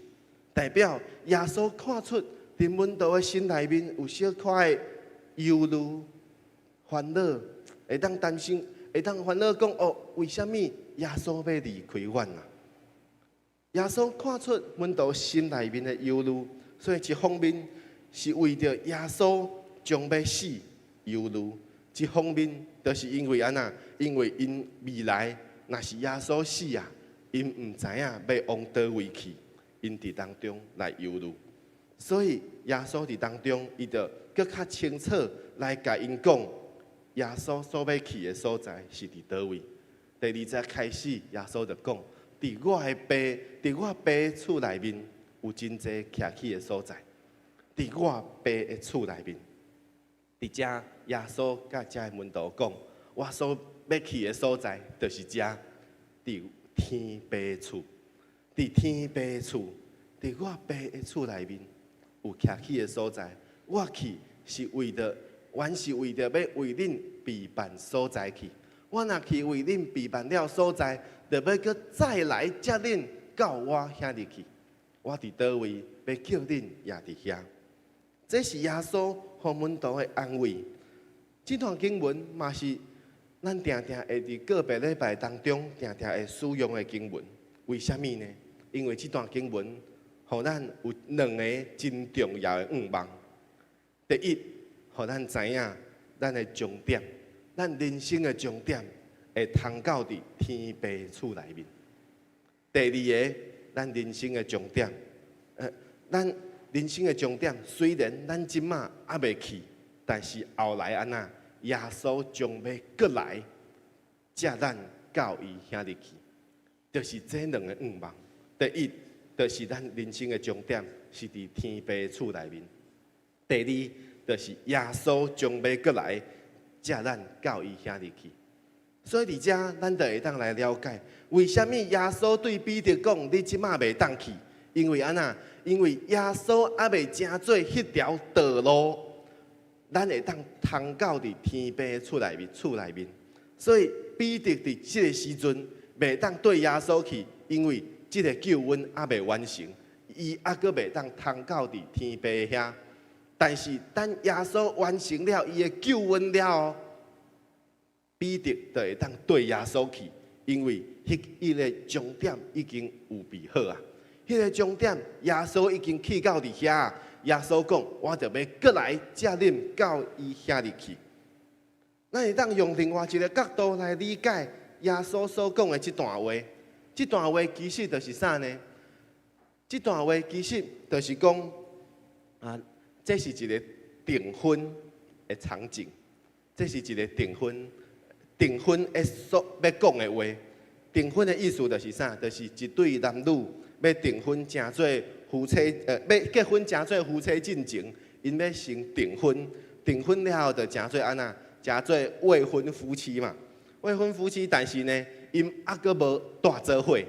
代表耶稣看出伫门徒的心内面有小可的忧虑、烦恼，会当担心，会当烦恼讲哦，为什么耶稣要离开阮啊？耶稣看出门徒心内面的忧虑，所以一方面是为着耶稣将要死忧虑，一方面就是因为安那，因为因未来若是耶稣死啊，因毋知影要往倒位去，因伫当中来忧虑。所以耶稣伫当中，伊就更较清楚来甲因讲，耶稣所要去的所在是伫倒位。第2节开始，耶稣就讲。伫我的爸，伫我爸的厝内面有真侪徛起的所在。伫我爸的厝内面，伫遮耶稣甲遮的门徒讲，我所要去的所在就是遮，伫天爸的厝，伫天爸的厝，伫我爸的厝内面有徛起的所在。我去是为着，原是为着要为恁备办所在去。我若去为恁备办了所在。就要搁再来接恁到我遐里去，我伫倒位要叫恁也伫遐。这是耶稣互门徒的安慰。这段经文嘛是咱常常会伫个别礼拜当中常常会使用的经文。为什么呢？因为这段经文互咱有2个真重要的愿望。第一，互咱知影咱的重点，咱人生的重点。会通到伫天爸厝内面。第2个，咱人生的重点，咱人生的重点，虽然咱即马还未去，但是后来安那，耶稣将要搁来，接咱到伊遐里去，就是这2个愿望。第一，就是咱人生的重点是伫天爸厝内面；第2，就是耶稣将要搁来，接咱到伊遐里去。所以伫遮，咱就会当来了解，为什么耶稣对彼得讲：“你即马袂当去，因为安那？因为耶稣还袂正做迄条道路，咱会当通到伫天父的厝内面。所以彼得伫即个时阵袂当对耶稣去，因为即个救恩还袂完成，伊还阁袂当通到伫天父遐。但是等耶稣完成了伊的救恩了后，彼得就会当对耶稣去，因为迄个终点已经有备好啊。迄个终点，耶稣已经去到伫遐。耶稣讲：“我就要过来接恁到伊遐里去。”咱会当用另外一个角度来理解耶稣所讲的这段话。这段话其实就是啥呢？这段话其实就是讲这是一个订婚的场景，这是一个订婚的所要讲的话。订婚的意思就是啥？就是一对男女要订婚，成做夫妻，要结婚成做夫妻进前，因要先订婚。订婚了后，就成做安那？成做未婚夫妻嘛。未婚夫妻，但是呢，因还阁无大做伙，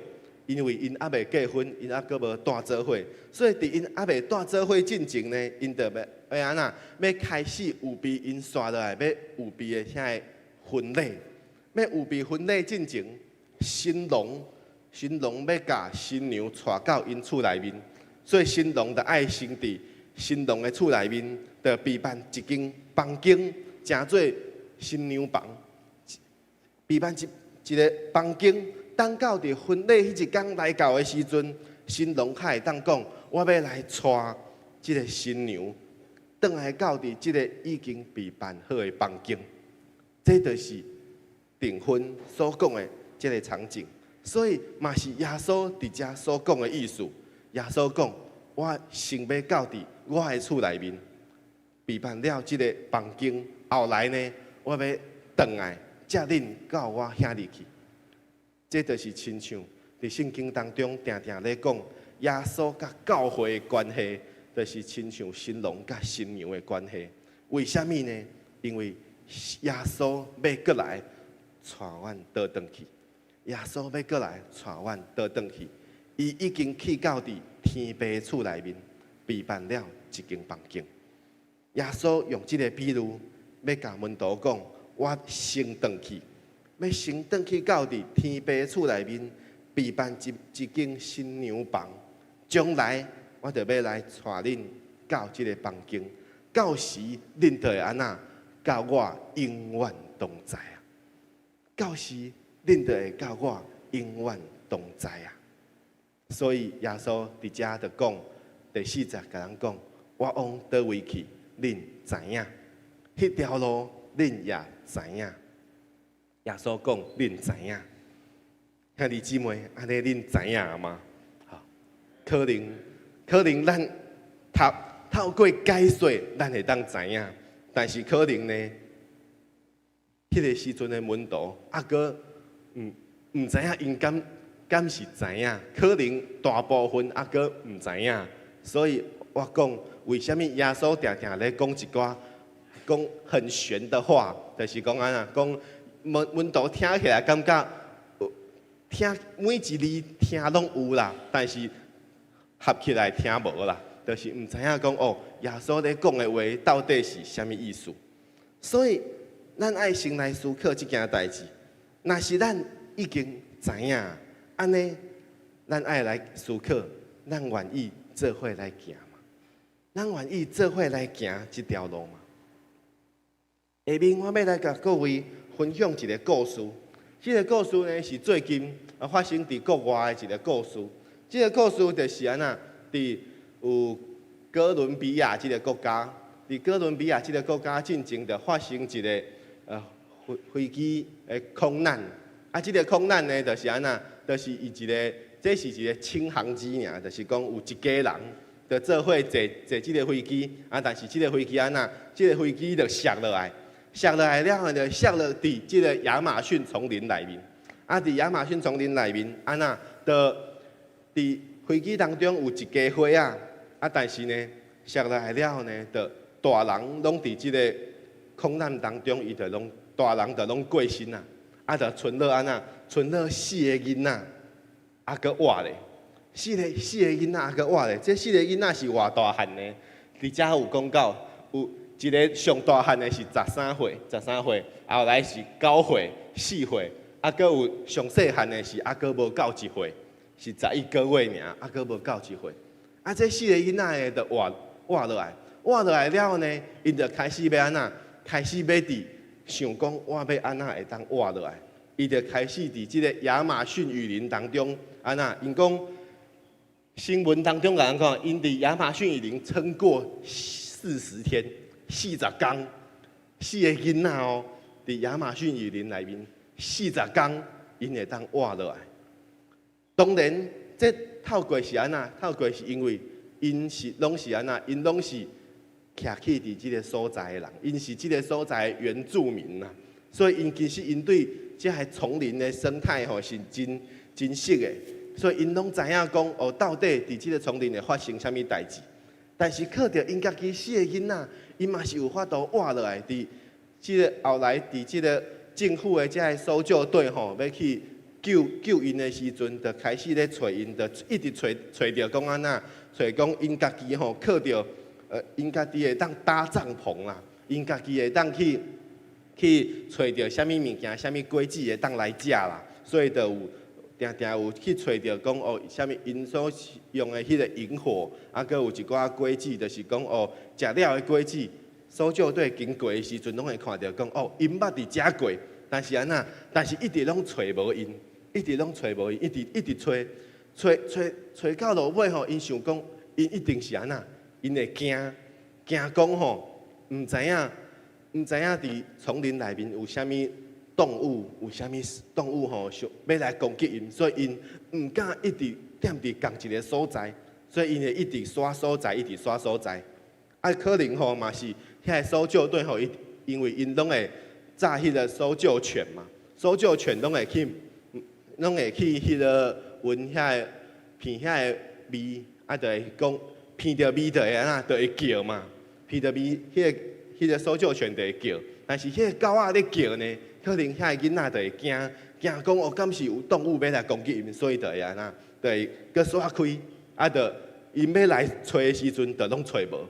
因为因还未结婚，因还阁无大做伙，所以伫因还未大做伙进前呢，因就要安那？要开始有备因刷落来，要有备的遐个婚礼，要有备婚礼进前，新郎要甲新娘带到因厝内面，所以新郎就爱先伫新郎的厝内面，就备办一间房间，成做新娘房。备办一个房间，等到伫婚礼迄一天来到的时阵，新郎才会当讲：我要来带即个新娘，转来到伫即个已经备办好的房间。这就是订婚所讲的即个场景。所以嘛是耶稣伫遮所讲的意思。耶稣讲：我先要到伫我的厝内面，备办了即个房间，后来呢，我要转来接恁到我遐里去。这就是亲像伫圣经当中常常咧讲，耶稣甲教会的关系，就是亲像新郎甲新娘的关系。为什么呢？因为耶稣要过来带阮倒转去。耶稣要过来带阮倒转去，伊已经去到伫天父厝内面，备办了一间房间。耶稣用这个比喻，要甲门徒讲：我升转去，要升转去到伫天父厝内面，备办一间新娘房。将来我就要来带恁到这个房间，到时恁就会安那，甲我永远同在啊！到时恁就会甲我永远同在啊！所以耶稣伫遮就讲，第4节甲人讲：我往倒位去，恁知影；迄条路恁也知影。耶稣讲：恁知影。兄弟姊妹，安尼恁知影吗？好，可能咱透过解说，咱会当知影，但是可能呢，迄个时阵的门徒啊，搁唔知影因敢是知影，可能大部分啊搁唔知影，所以我讲为什么耶稣常常咧讲一寡讲很玄的话，就是讲安那讲门徒听起来感觉听每一字听拢有啦，但是合起来听无啦，就是唔知影讲哦，耶稣咧讲的话到底是啥物意思？所以咱爱先来思考这件代志。若是咱已经知影，安尼咱爱来思考，咱愿意做伙来行嘛？咱愿意做伙来行这条路嘛？下面我要来甲各位分享一个故事。这个故事呢是最近发生伫国外的一个故事。这个故事就是安那，伫有哥伦比亚这个国家，伫哥伦比亚这个国家进前就发生一个飞机的空难。啊，这个空难呢，就是安那，就是这是一个轻航机尔，就是讲有一家人就做伙坐这个飞机，啊，但是这个飞机安那，这个飞机就摔落来。摔落来了后，就摔落伫即个亚马逊丛林内面。啊，伫亚马逊丛林内面，安那，就伫飞机当中有一家伙仔，啊，但是呢，摔落来了后呢，就大人拢伫即个空难当中，伊就拢大人就拢过身啊，啊，就剩落安那，剩落4个囡仔，啊，搁活咧，4个囡仔啊，搁活咧。这4个囡仔是偌大汉呢？伫遮有讲到有。一个上大汉的是13岁，后来是9岁、4岁，啊，搁有上细汉的是搁无到1岁，是11个月尔，搁无到1岁。啊，这4个囡仔的就活落来了呢，因就开始要安那，开始要伫想讲我要安那会当活落来，伊就开始伫即个亚马逊雨林当中安那，因讲新闻当中甲人讲，因伫亚马逊雨林撑过40天。40天，4个囡仔哦，伫亚马逊雨林内面40天，因会当活落来。当然，这透过是安那？透过是因为因拢是安那？因拢是徛起伫即个所在的人，因是即个所在的原住民呐。所以因其实因对这些丛林的生态吼是真熟的，所以因拢知影讲哦，到底伫即个丛林会发生啥物代志。但是靠着因家己4个囡仔，因嘛是有法度活落来。伫即个后来，伫即个政府的这搜救队吼，要去救因的时阵，就开始咧找因，就一直找着讲安那，找讲因家己吼靠着因家己会当搭帐篷啦，因家己会当去找着啥物物件、啥物果子会当来食啦，所以就有。定有去找着讲哦，啥物因所用的迄个引火，啊，搁有一寡果子，就是讲哦，食了的果子，搜救队经过的时阵，拢会看到讲哦，因捌伫遮过，但是安那，但是一直拢找无因，一直找到落尾吼，因想讲，因一定是安那，因会惊讲吼，唔知影伫丛林内面有啥物。动物有啥物动物吼，要来攻击因，所以因唔敢一直踮伫同一个所在，所以因会一直刷所在，一直刷所在。啊，可能吼嘛是遐个搜救队吼，因为因拢会炸迄个搜救犬嘛，搜救犬拢会去迄个闻遐个闻遐个味，啊，就会讲闻到味就会安那，就会叫嘛，闻到味，迄个搜救犬就会叫，但是迄个狗仔咧叫呢？可能遐个囡仔就会惊讲哦，敢是有动物要来攻击因，所以就会安那，就会搁刷开，啊，就因要来找的时阵，就拢找无。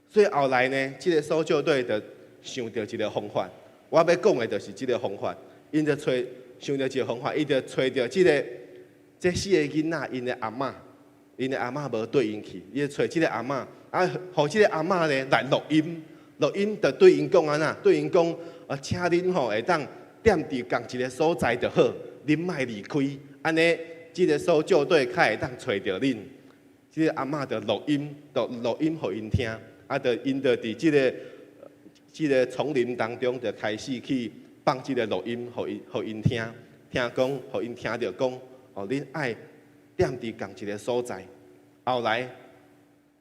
所以后来呢，即个搜救队就想到一个方法，我要讲的就是即个方法。因就想到一个方法，伊就找到即4个囡仔，因的阿嬷无对因去，伊就找即个阿嬷，互即个阿嬷呢来录音，就对因讲安那，对因讲，请恁吼会当踮伫共一个所在就好，恁莫离开，安尼即个搜救队较会当找着恁。即个阿嬷就录音，互因听，因就伫即个丛林当中就开始去放即个录音，互因听讲，互因听着讲，恁爱踮伫共一个所在。后来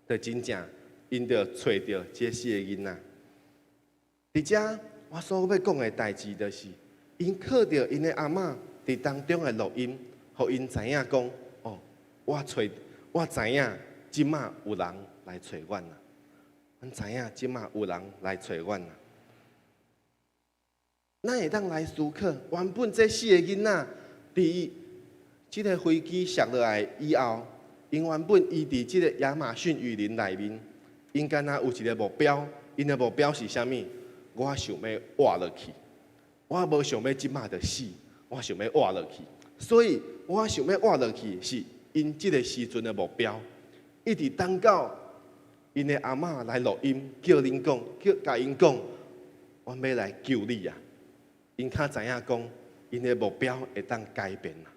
就真正因就找着这4个囡仔。伫遮我所要讲的代志，就是因靠着因的阿嬷伫当中的录音，互因知影讲，我知影即马有人来找阮啦，阮知影即马有人来找阮啦。咱会当来思考，原本这4个囡仔伫即个飞机摔落来以后，因原本伊伫即个亚马逊雨林内面，因敢若有一个目标，因的目标是啥物？我想要活落去，我无想要即马就死，我想要活落去。所以我想要活落去是因即个时阵的目标。一直等到因的阿嬷来录音，甲因讲，我要来救你啊！因较知影讲，因的目标会当改变啦。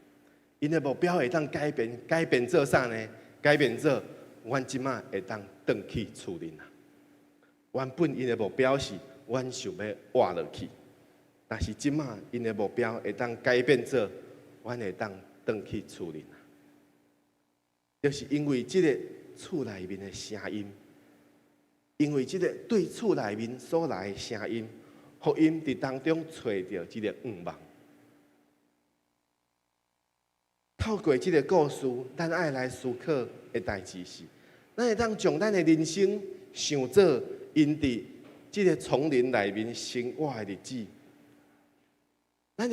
因的目标会当改变做啥呢？改变做，阮即马会当转去厝里啦。原本因的目标是，阮想要活落去，但是即马因的目标会当改变做，阮会当转去厝里啦。就是因为即个厝内面的声音，因为即个对厝内面所来的声音，互因伫当中找到即个愿望。透过即个故事，咱爱来思考的代志是，咱会当将咱的人生想做因伫即个丛林内面生活的日子。咱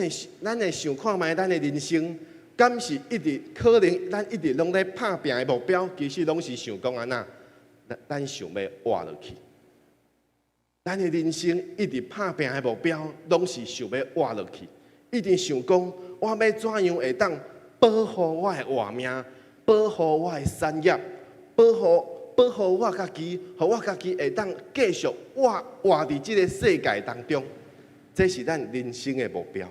会想看觅咱的人生。敢是一直可能，咱一直拢咧拍拼的目标，其实拢是想讲安那，咱想要活落去。咱的人生一直拍拼的目标，拢是想要活落去，一直想讲，我要怎样会当保护我的活命，保护我的产业，保护我家己，互我家己会当继续活伫即个世界当中，这是咱人生的目标。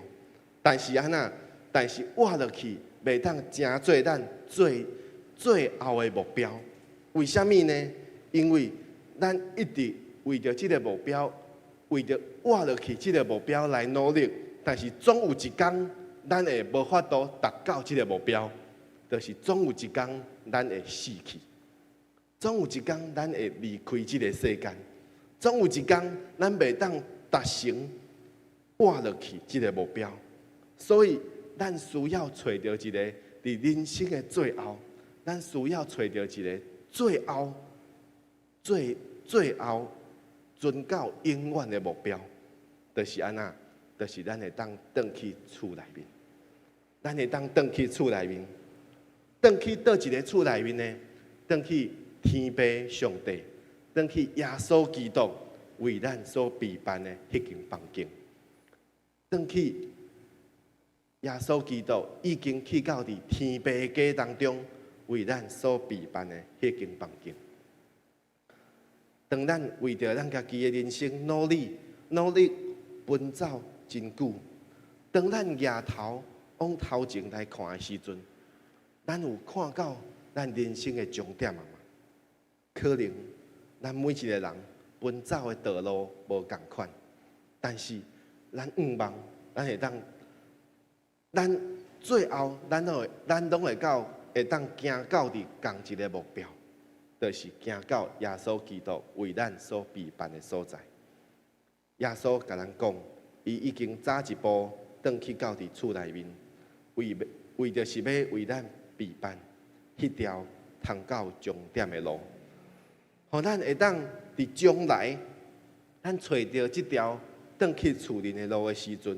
但是安那？但是活落去，袂当成做咱最后的目标。为什么呢？因为咱一直为着这个目标，为着活落去这个目标来努力，但是总有一天，咱会无法度达到这个目标，就是总有一天咱会死去，总有一天咱会离开这个世间，总有一天咱袂当达成活落去这个目标，所以。咱需要找到一个伫人生的最后，咱需要找到一个最后、最后存到永远的目标，就是安那，就是咱会当转去厝内面，咱会当转去厝内面，转去倒一个厝内面呢？转去天父上帝，转去耶稣基督为咱所备办的迄间房间，转去。耶稣基督已经去到伫天父家当中，为咱所备办的迄间房间。当咱为着咱家己的人生努力奔走真久，当咱抬头往头前来看的时阵，咱有看到咱人生的终点啊嘛？可能咱每一个人奔走的道路无同款，但是咱愿望，咱会当。咱最后，咱拢会当行到伫同一个目标，就是行到耶稣基督为咱所备办的所在。耶稣甲咱讲，伊已经早一步转去到伫厝内面，为着是要为咱备办迄条通到终点的路，互咱会当伫将来，咱找到即条转去厝里的路的时阵，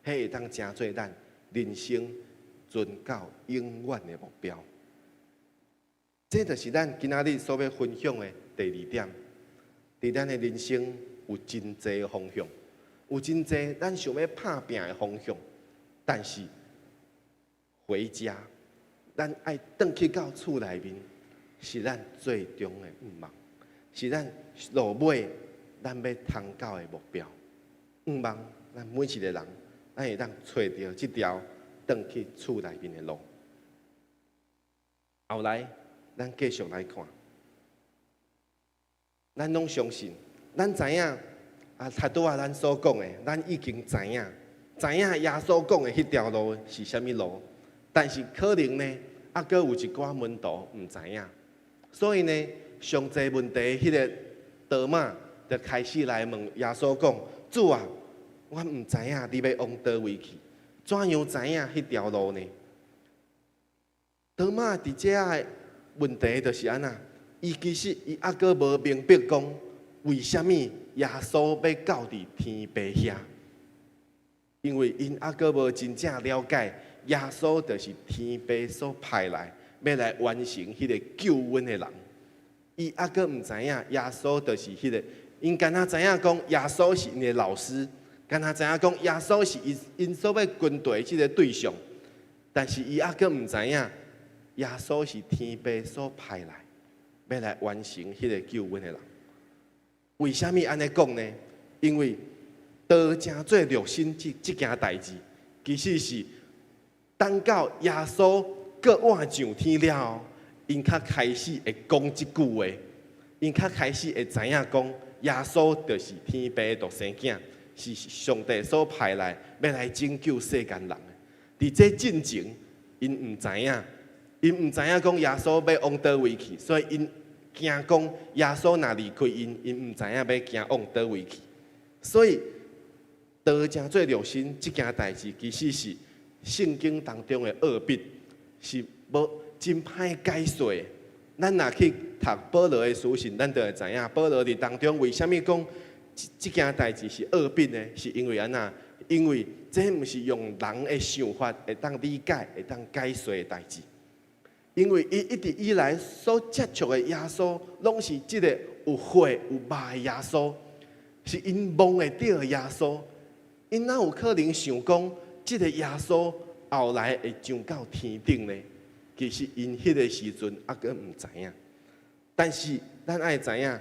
迄会当成做咱。人生存到永远的目标。这就是咱今仔日所要分享的第二点。伫咱的人生有真济的方向，有真济咱想要打拼的方向，但是回家，咱爱转去到厝内面，是咱最终的愿望，是咱落尾咱要通到的目标。愿望咱每一个人，咱会当找到这条转去厝内面的路。后来，咱继续来看，咱拢相信，咱知影啊，拄拄啊，咱所讲的，咱已经知影耶稣讲的迄条路是啥物路，但是可能呢，还阁有一寡门徒毋知影，所以呢，上济问题，迄个多马就开始来问耶稣讲：主啊，我毋知影你要往倒位去，怎样知影迄条路呢？多马伫遮个问题就是安那，伊其实伊还阁无明白讲，为虾米耶稣要到伫天父遐？因为因还阁无真正了解，耶稣就是天父所派来，要来完成迄个救恩的人。伊还阁毋知影，耶稣就是迄个，因敢若知影讲耶稣是因的老师，敢若知影讲耶稣是因所要军队即个对象，但是伊还阁毋知影。耶稣是天父所派来，要来完成迄个救恩的人。为什么安尼讲呢？因为道成做肉身这件代志，其实是等到耶稣搁换上天了后，因较开始会讲即句话，因较开始会知影讲耶稣就是天父的独生囝，是上帝所派来要来拯救世间人的。伫这进前，因毋知影。因毋知影讲耶稣要往倒位去，所以因惊讲耶稣若离开因，因毋知影要行往倒位去。所以道成做肉身这件代志，其实是圣经当中的奥秘，是无真歹解说的。咱若去读保罗的书信，咱就会知影保罗伫当中为虾米讲这件代志是奥秘呢？是因为安那？因为这毋是用人的想法会当理解、会当解说的代志。因为伊一直以来所接触的耶稣，拢是即个有血有肉的耶稣，是因望会到的耶稣。因哪有可能想讲，即个耶稣后来会上到天顶呢？其实因迄个时阵还阁毋知影。但是咱爱知影，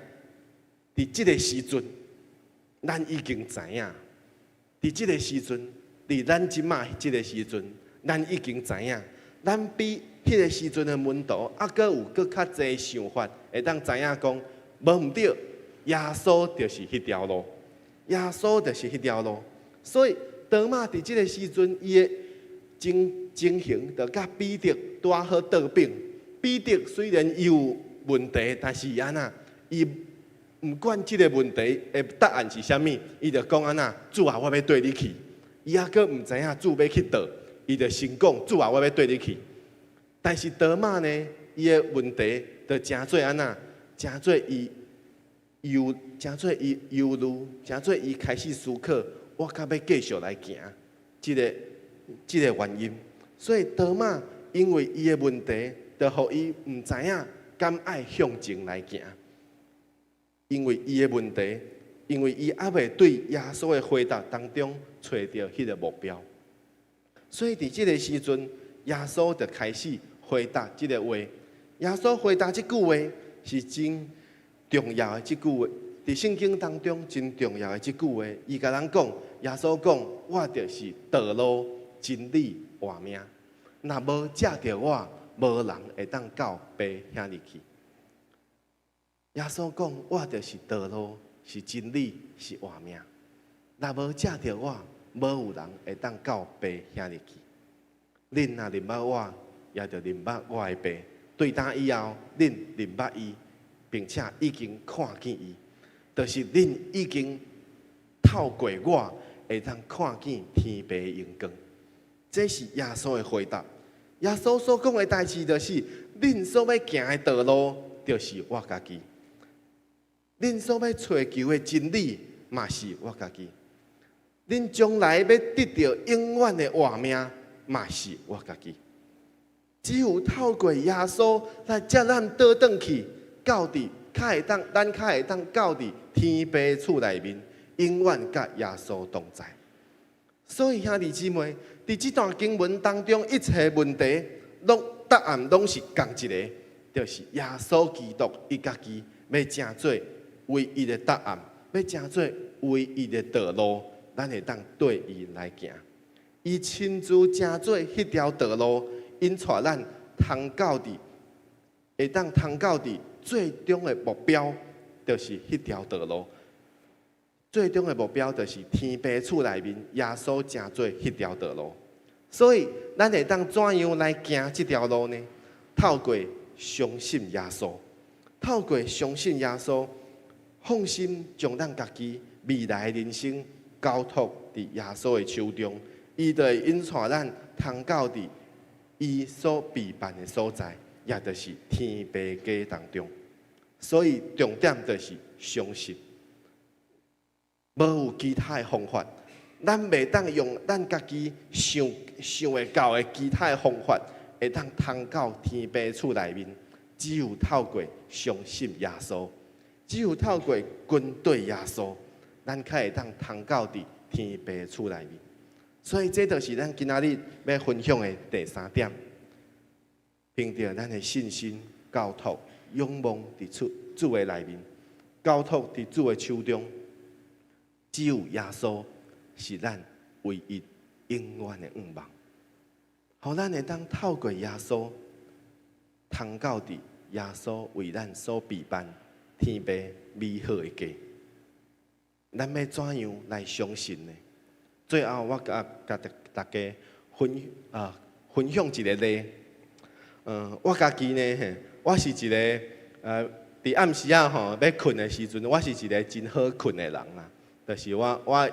伫即个时阵，咱已经知影。伫即个时阵，伫咱即马即个时阵，咱已经知影，咱比迄个时阵的门徒，还阁有搁较侪想法，会当知影讲，无毋对，耶稣就是迄条路，耶稣就是迄条路。所以，多马伫即个时阵，伊的情形就甲彼得拄好倒并。彼得虽然伊有问题，但是安那，伊毋管即个问题的答案是啥物，伊就讲安那，主啊，我要对你去。伊还阁毋知影主要去倒，伊就先讲，主啊，我要对你去。但是多马呢，伊的问题就真做安那，真做伊忧虑，真做伊开始思考，我较要继续来行，即个原因。所以多马因为伊的问题，就互伊毋知影敢爱向前来行。因为伊的问题，因为伊还未对耶稣的回答当中找到迄个目标，所以伫即个时阵，耶稣就开始回答即个话。耶稣回答即句话是真重要的即句话，伫圣经当中真重要的即句话。伊甲咱讲，耶稣讲：我就是道路、真理、活命。若无借着我，无人会当到爸遐里去。耶稣讲：我就是道路，是真理，是活命。若无借着我，无有人会当到爸遐里去。恁若认捌我，也就认捌我的爸。对打以后，恁认捌伊，并且已经看见伊，就是恁已经透过我，会当看见天父的荣光。这是耶稣的回答。耶稣所讲的代志，就是恁所要行的道路，就是我家己；恁所要追求的真理，嘛是我家己；恁将来要得到永远的活命，嘛是我家己。只有透过耶稣来接咱倒转去，到伫咱较会当到伫天父厝内面，永远甲耶稣同在。所以兄弟姊妹，伫这段经文当中，一切问题答案拢是共一个，就是耶稣基督伊家己要成做唯一的答案，要成做唯一的道路，咱会当对伊来行。伊亲自成做迄条道路，因带咱通到伫，会当通到伫最终的目标，就是迄条道路。最终的目标就是天父厝内面耶稣成做迄条道路。所以，咱会当怎样来行这条路呢？透过相信耶稣，透过相信耶稣，放心将咱家己未来的人生交托伫耶稣的手中，伊就会引带咱通到伫伊所备办的所在，也就是天父家当中。所以重点就是相信，无有其他的方法。咱袂当用咱家己想会到的其他的方法，会当通到天父厝内面。只有透过相信耶稣，只有透过跟对耶稣，咱才会当通到伫天父厝内面。所以这就是咱今仔日要分享的第3点，凭着咱的信心交托、仰望伫主的内面，交托伫主的手中，只有耶稣是咱唯一永远的盼望。互咱会当透过耶稣，通到伫耶稣为咱所备办天父美好的家。咱要怎样来相信呢？最后，我甲大家分享一个例。我家己呢，我是一个伫暗时啊吼要困的时阵，我是一个真好困的人啦。就是我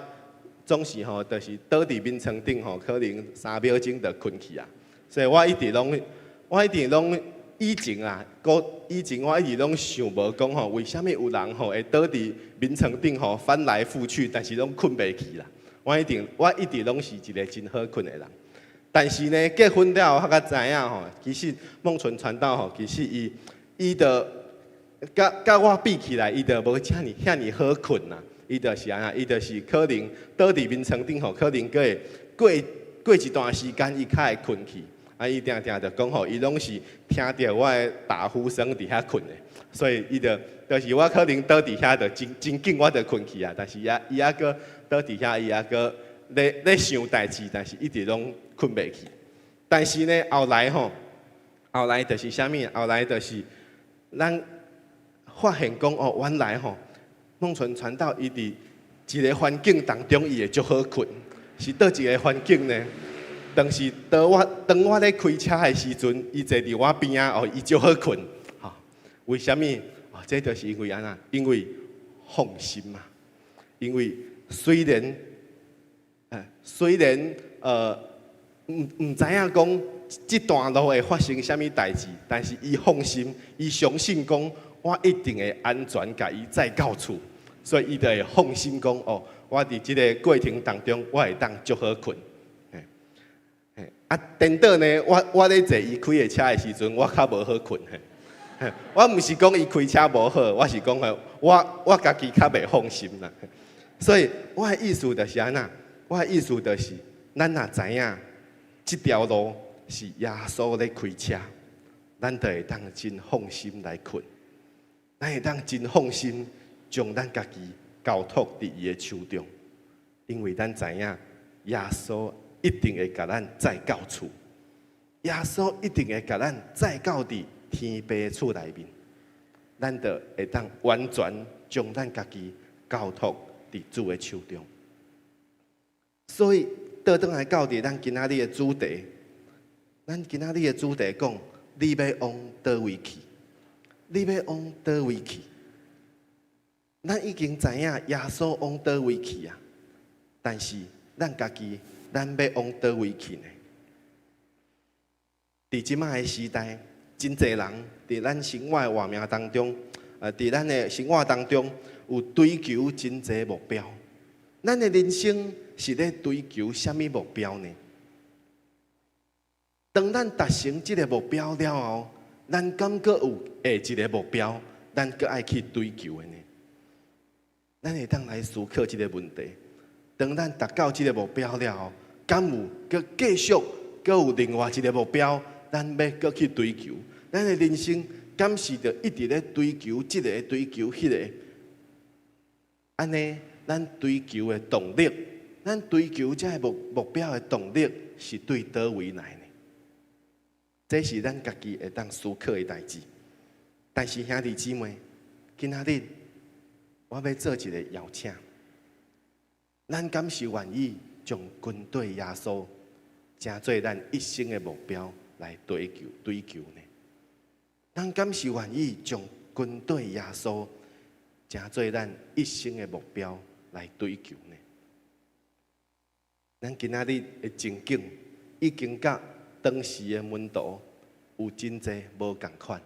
总是吼，就是倒伫眠床顶吼，可能3秒钟就困去啊。所以我一直拢以前我一直拢想无讲吼，为虾米有人吼会倒伫眠床顶吼翻来覆去，但是拢困袂去啦。我一直拢是一个真好困的人。但是呢，结婚了后，我才知影吼，其实梦纯传道吼，其实伊就甲我比起来，伊就无遐尼好困啦。伊就是安那，伊就是可能倒伫眠床顶吼，可能过一段时间，伊较会困去。啊，伊定就讲吼，伊拢是听到我的打呼声伫遐困的，所以伊就是我可能倒伫遐就真紧我就困去啊。但是伊还搁倒伫遐，伊还搁咧想代志，但是一直拢困袂去。但是呢，后来就是啥物？后来就是咱发现讲哦，原来吼梦纯传道伊伫一个环境当中，伊会足好困。是倒一个环境呢？当时当我咧开车的时阵，伊坐伫我边啊，哦，伊足好困。吼，为虾米？哦，这就是因为安那，因为放心嘛。因为虽然唔知影讲这段路会发生啥物代志，但是伊放心，伊相信讲我一定会安全，甲伊载到厝，所以伊就会放心讲哦，我伫这个过程当中，我会当足好困。啊，颠倒呢，我咧坐伊开的车的时阵，我较无好困。我唔是讲伊开车无好，我是讲我家己较袂放心啦。所以我的意思就是安那，我的意思就是，咱若知影这条路是耶稣咧开车，咱就会当真放心来困，咱会当真放心将咱家己交托伫伊的手中，因为咱知影耶稣一定会甲咱载到厝，耶稣一定会甲咱载到伫天父厝内面，咱就会当完全将咱家己交托伫主的手中。所以倒转来到伫咱今仔日的主题，咱今仔日的主题讲：你要往倒位去？你要往倒位去？咱已经知影耶稣往倒位去啊，但是咱家己。咱要往倒位去呢？伫即摆的时代，真侪人伫咱生活的活命当中，伫咱的生活当中有追求真侪目标。咱的人生是咧追求什么目标呢？当咱达成这个目标了后，咱敢阁有下一个目标，咱阁爱去追求的呢？咱会当来思考这个问题。当咱达到这个目标了后，敢有阁继续阁有另外一个目标，咱要阁去追求？咱的人生敢是着一直咧追求这个追求迄个？安尼，咱追求的动力，咱追求这个目标的动力是对倒位来呢？这是咱家己会当思考的代志。但是兄弟姊妹，今仔日我要做一个邀请，咱敢是愿意将军队耶稣，成做咱一生的目标来追求呢？咱敢是愿意将军队耶稣，成做咱一生的目标来追求呢？咱今仔日的情景已经甲当时的门徒有真济无共款。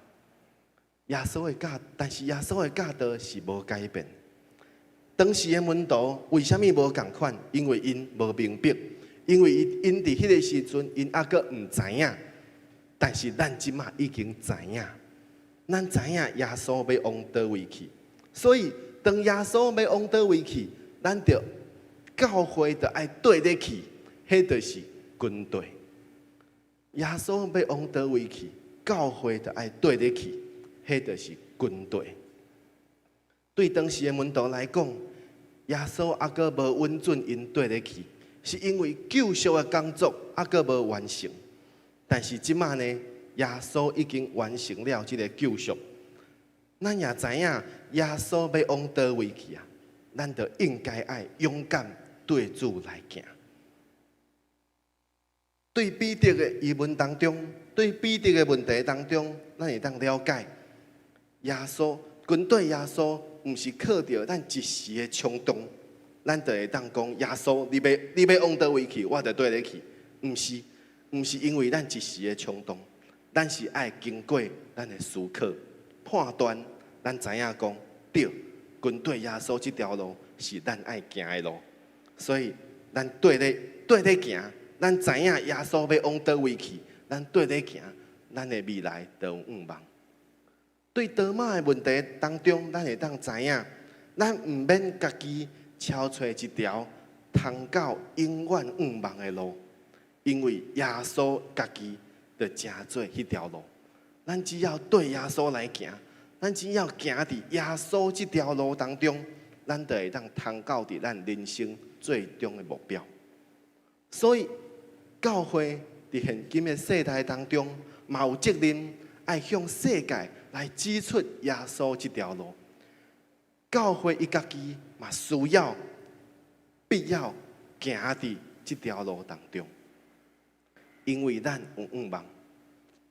耶稣的教，但是耶稣的教导是无改变。当时的门徒为什么无共款？因为因无明白，因为因伫迄个时阵因还阁唔知影。但是咱即马已经知影，咱知影耶稣要往倒位去。所以当耶稣要往倒位去，咱着教会着爱对得起，迄就是军队。耶稣要往倒位去，教会着爱对得起，迄就是军队。对当时的门徒来讲，耶稣还阁无允准因对得起，是因为救赎的工作还阁无完成。但是即马呢，耶稣已经完成了这个救赎。咱也知影耶稣要往倒位去啊，咱就应该爱勇敢对主来行。对彼得的疑问当中，对彼得的问题当中，咱会当了解，耶稣军队耶稣毋是靠着咱一时的冲动，咱就会当讲耶稣，你要往倒位去，我就对得去，毋是因为咱一时的冲动，咱是爱经过咱的思考、判断，咱知影讲对，军队耶稣这条路是咱爱行的路，所以咱对咧行。咱知影耶稣要往倒位去，咱对咧行，咱的未来就有盼望。对多马的问题当中，咱会当知影，咱毋免家己敲出一条通到永远盼望的路，因为耶稣家己就正做迄条路。咱只要对耶稣来行，咱只要行伫耶稣这条路当中，咱就会当通到伫咱人生最终的目标。所以，教会伫现今的世代当中，嘛有责任爱向世界来指出耶稣这条路。教会伊家己嘛需要、必要行伫这条路当中，因为咱有盼望，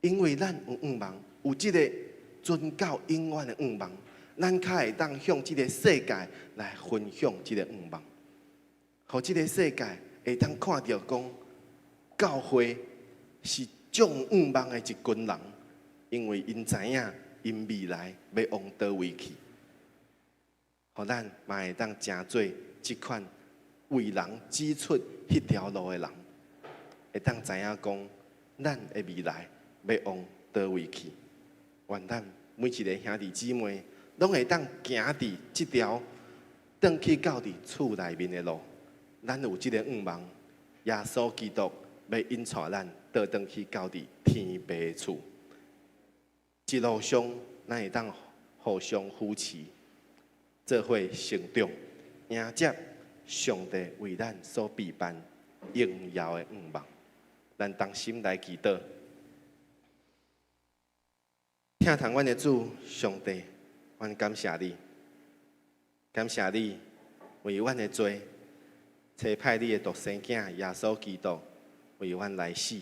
因为咱有盼望，有这个存到永远的盼望，咱才会当向这个世界来分享这个盼望，互这个世界会当看到讲，教会是种盼望的一群人，因为因知影因未来要往倒位去，互咱嘛会当成做这款为人指出迄条路的人，会当知影讲，咱的未来要往倒位去。愿咱每一个兄弟姊妹，拢会当行伫这条转去到伫厝内面的路。咱有这个盼望，耶稣基督要引带咱倒转去到伫天父的厝。一路上，咱会当互相扶持，做伙成长，迎接上帝为咱所备办荣耀的盼望。咱同心来祈祷，听从阮的主上帝，阮感谢你，感谢你为阮的罪，差派你的独生囝耶稣基督为阮来死，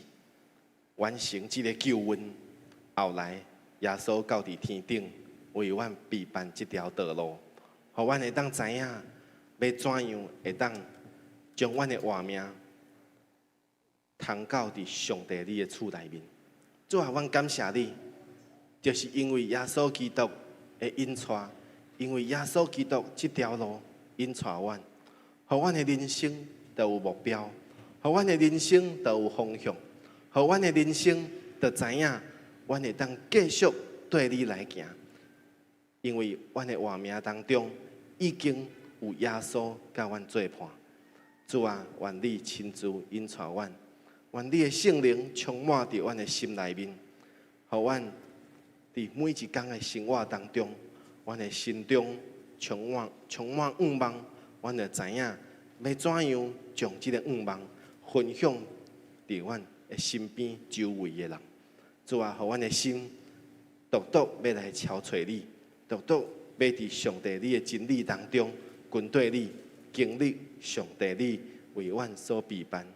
完成这个救恩。后来耶稣到伫天顶，为阮备办这条道路，互阮会当知影要怎样会当将阮的活命通到伫上帝你的厝内面。主啊，阮感谢你，就是因为耶稣基督的引带，因为耶稣基督这条路引带阮，互阮的人生都有目标，互阮的人生都有方向，互阮的人生就知影，阮会当继续对你来行，因为阮的活命当中已经有耶稣甲阮做伴。主啊，愿你亲自引带阮，愿你的圣灵充满伫阮的心内面，互阮伫每一天的生活当中，阮的心中充满愿望，阮就知影要怎样将即个愿望分享伫阮的身边周围的人。主啊，互阮的心独独要来超找你，独独要伫上帝你的真理当中，跟对你，经历上帝你为阮所备办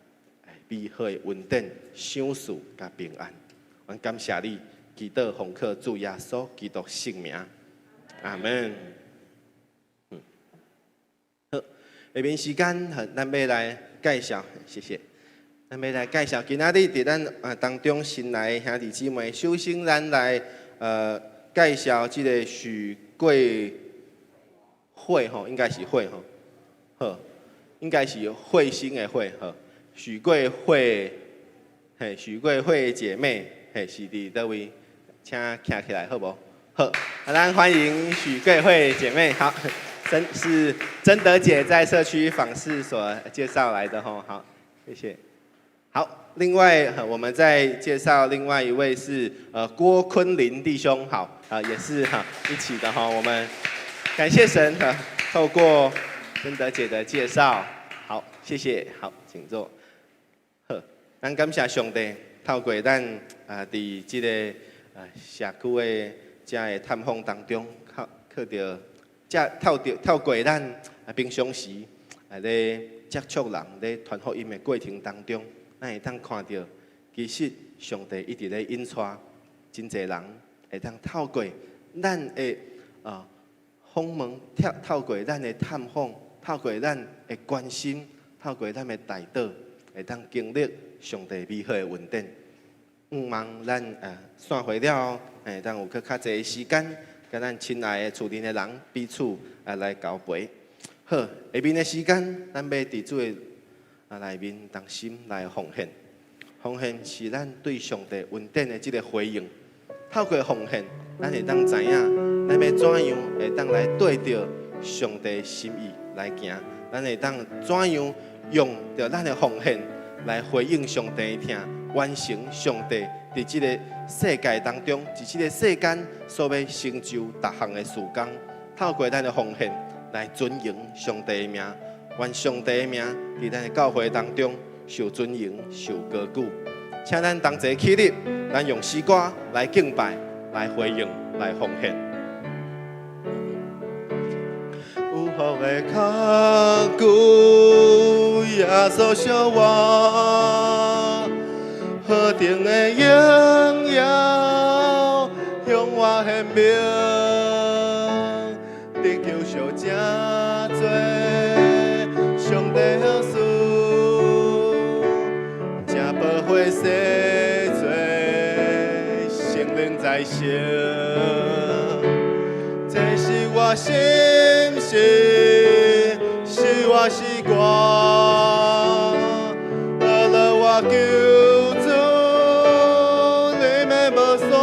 美好的稳定、享受甲平安。阮感谢你，祈祷奉靠主耶稣基督圣名，阿门。好，下面时间，咱要来介绍，谢谢。咱要来介绍今仔日伫咱当中新来的兄弟姊妹，首先咱来介绍即个许贵会吼，应该是会吼，好，应该是慧心的慧吼，许贵会，嘿，许贵会姐妹，嘿，是伫叨位？请站起来好不好？好，咱欢迎许贵会姐妹，好，是贞德姐在社区访视所介绍来的吼，好，谢谢。好，另外我们再介绍另外一位是郭坤林弟兄，好也是一起的哈。我们感谢神透过贞德姐的介绍，好，谢谢，好，请坐。好，咱感谢上帝，透过咱伫这个社区的这个探访当中，靠着透过咱平常时咧接触人咧传福音的过程当中。咱会当看到，其实上帝一直咧引带真侪人，会当透过咱的访问，透过咱的探访，透过咱的关心，透过咱的代祷，会当经历上帝美好的稳定。望咱散会了，当有去较侪时间，甲咱亲爱的厝邻的人彼此来交陪。好，下面的时间，咱要伫主的内面同心来奉献，奉献是咱对上帝稳定的这个回应。透过奉献，咱会当知影，咱要怎样会当来对着上帝心意来行。咱会当怎样用着咱的奉献来回应上帝的听，完成上帝伫这个世界当中，伫这个世间所要成就各项的事工。透过咱的奉献来尊荣上帝的名。愿上帝的名伫咱的教会当中受尊荣、受高举。请咱同齐起立，咱用诗歌来敬拜、来回应、来奉献。有福的脚骨，耶稣小我，何等的荣耀，向我显明，地球上真多。上帝好事，正宝血洗罪，圣灵在生，这是我心事，是我时光，阿拉我救主，你们无算，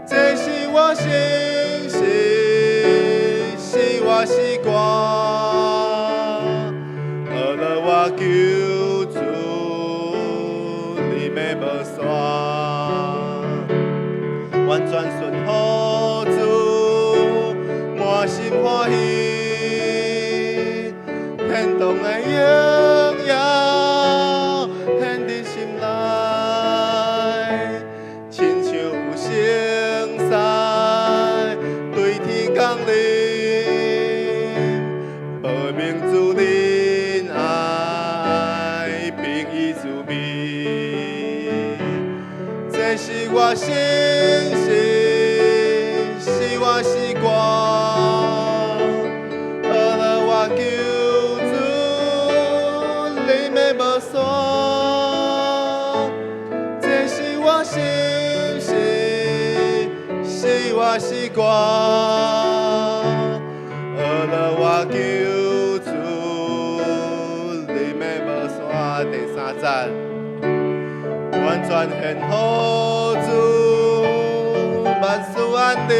这是我心事，是我时光。救主，你要无线，完全顺服主，满心欢喜，天堂的荣耀显伫心内，亲像有圣哉，对天降临，无名主你。这是我心事，是我时光，阿拉我救主，你要无线。这是我心事，是我时光，阿拉我救主，你要无线。第3站。完全献好主，万事安定，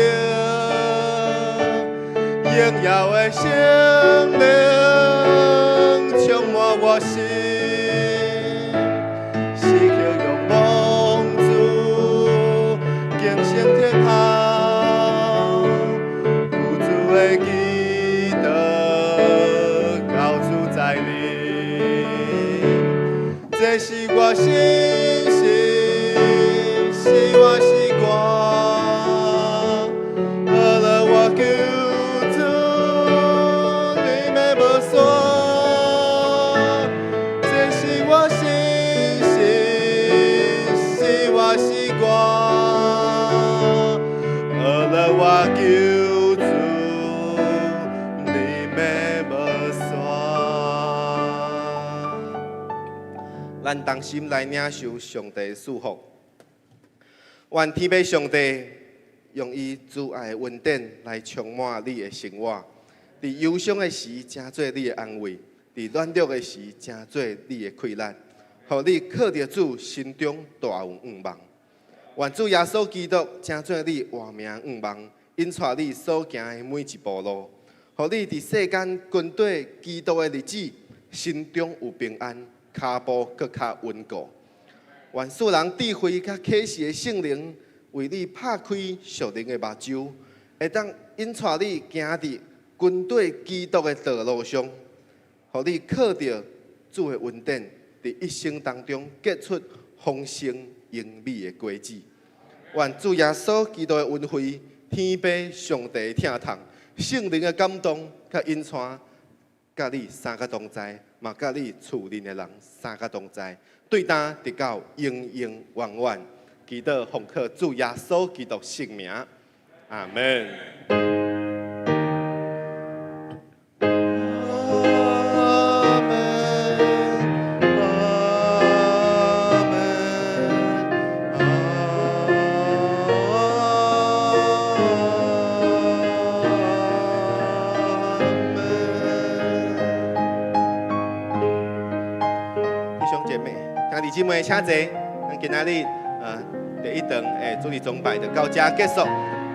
荣耀的圣灵充满我心，时刻仰望主，敬升天后，有主的基督，高处在你，这是我心事，是我习惯，阿拉我救主，你们无说，这是我心事，是我习惯，阿拉我救主，你们无说。咱同心来领受上帝祝福。愿天父上帝用伊慈爱的恩典来充满你的生活，伫忧伤的时，成做你的安慰；伫软弱的时，成做你的快乐，互你靠着主心中大有盼望。愿主耶稣基督成做你活命盼望，引带你所行的每一步路，互你伫世间军队基督的日子，心中有平安，脚步更较稳固。愿世人智慧甲启示的圣灵为你拍开属灵的目睭，会当引带你行伫军队基督的道路上，互你靠着主的恩典，伫一生当中结出丰盛英美的果子。愿主耶稣基督的恩惠、天父上帝的疼痛、圣灵的感动，甲引带，甲你三个同在，嘛甲你厝邻的人三个同在。对答直到永永远远，祈祷奉靠主耶稣基督圣名，阿门。兄弟姊妹，请坐。咱今仔日第一堂主日崇拜就到这结束。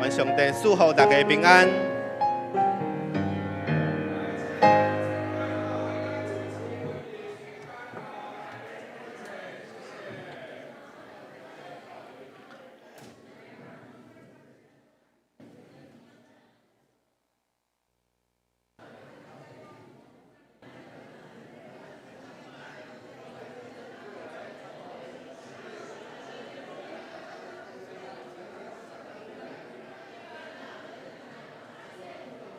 愿上帝祝福大家平安。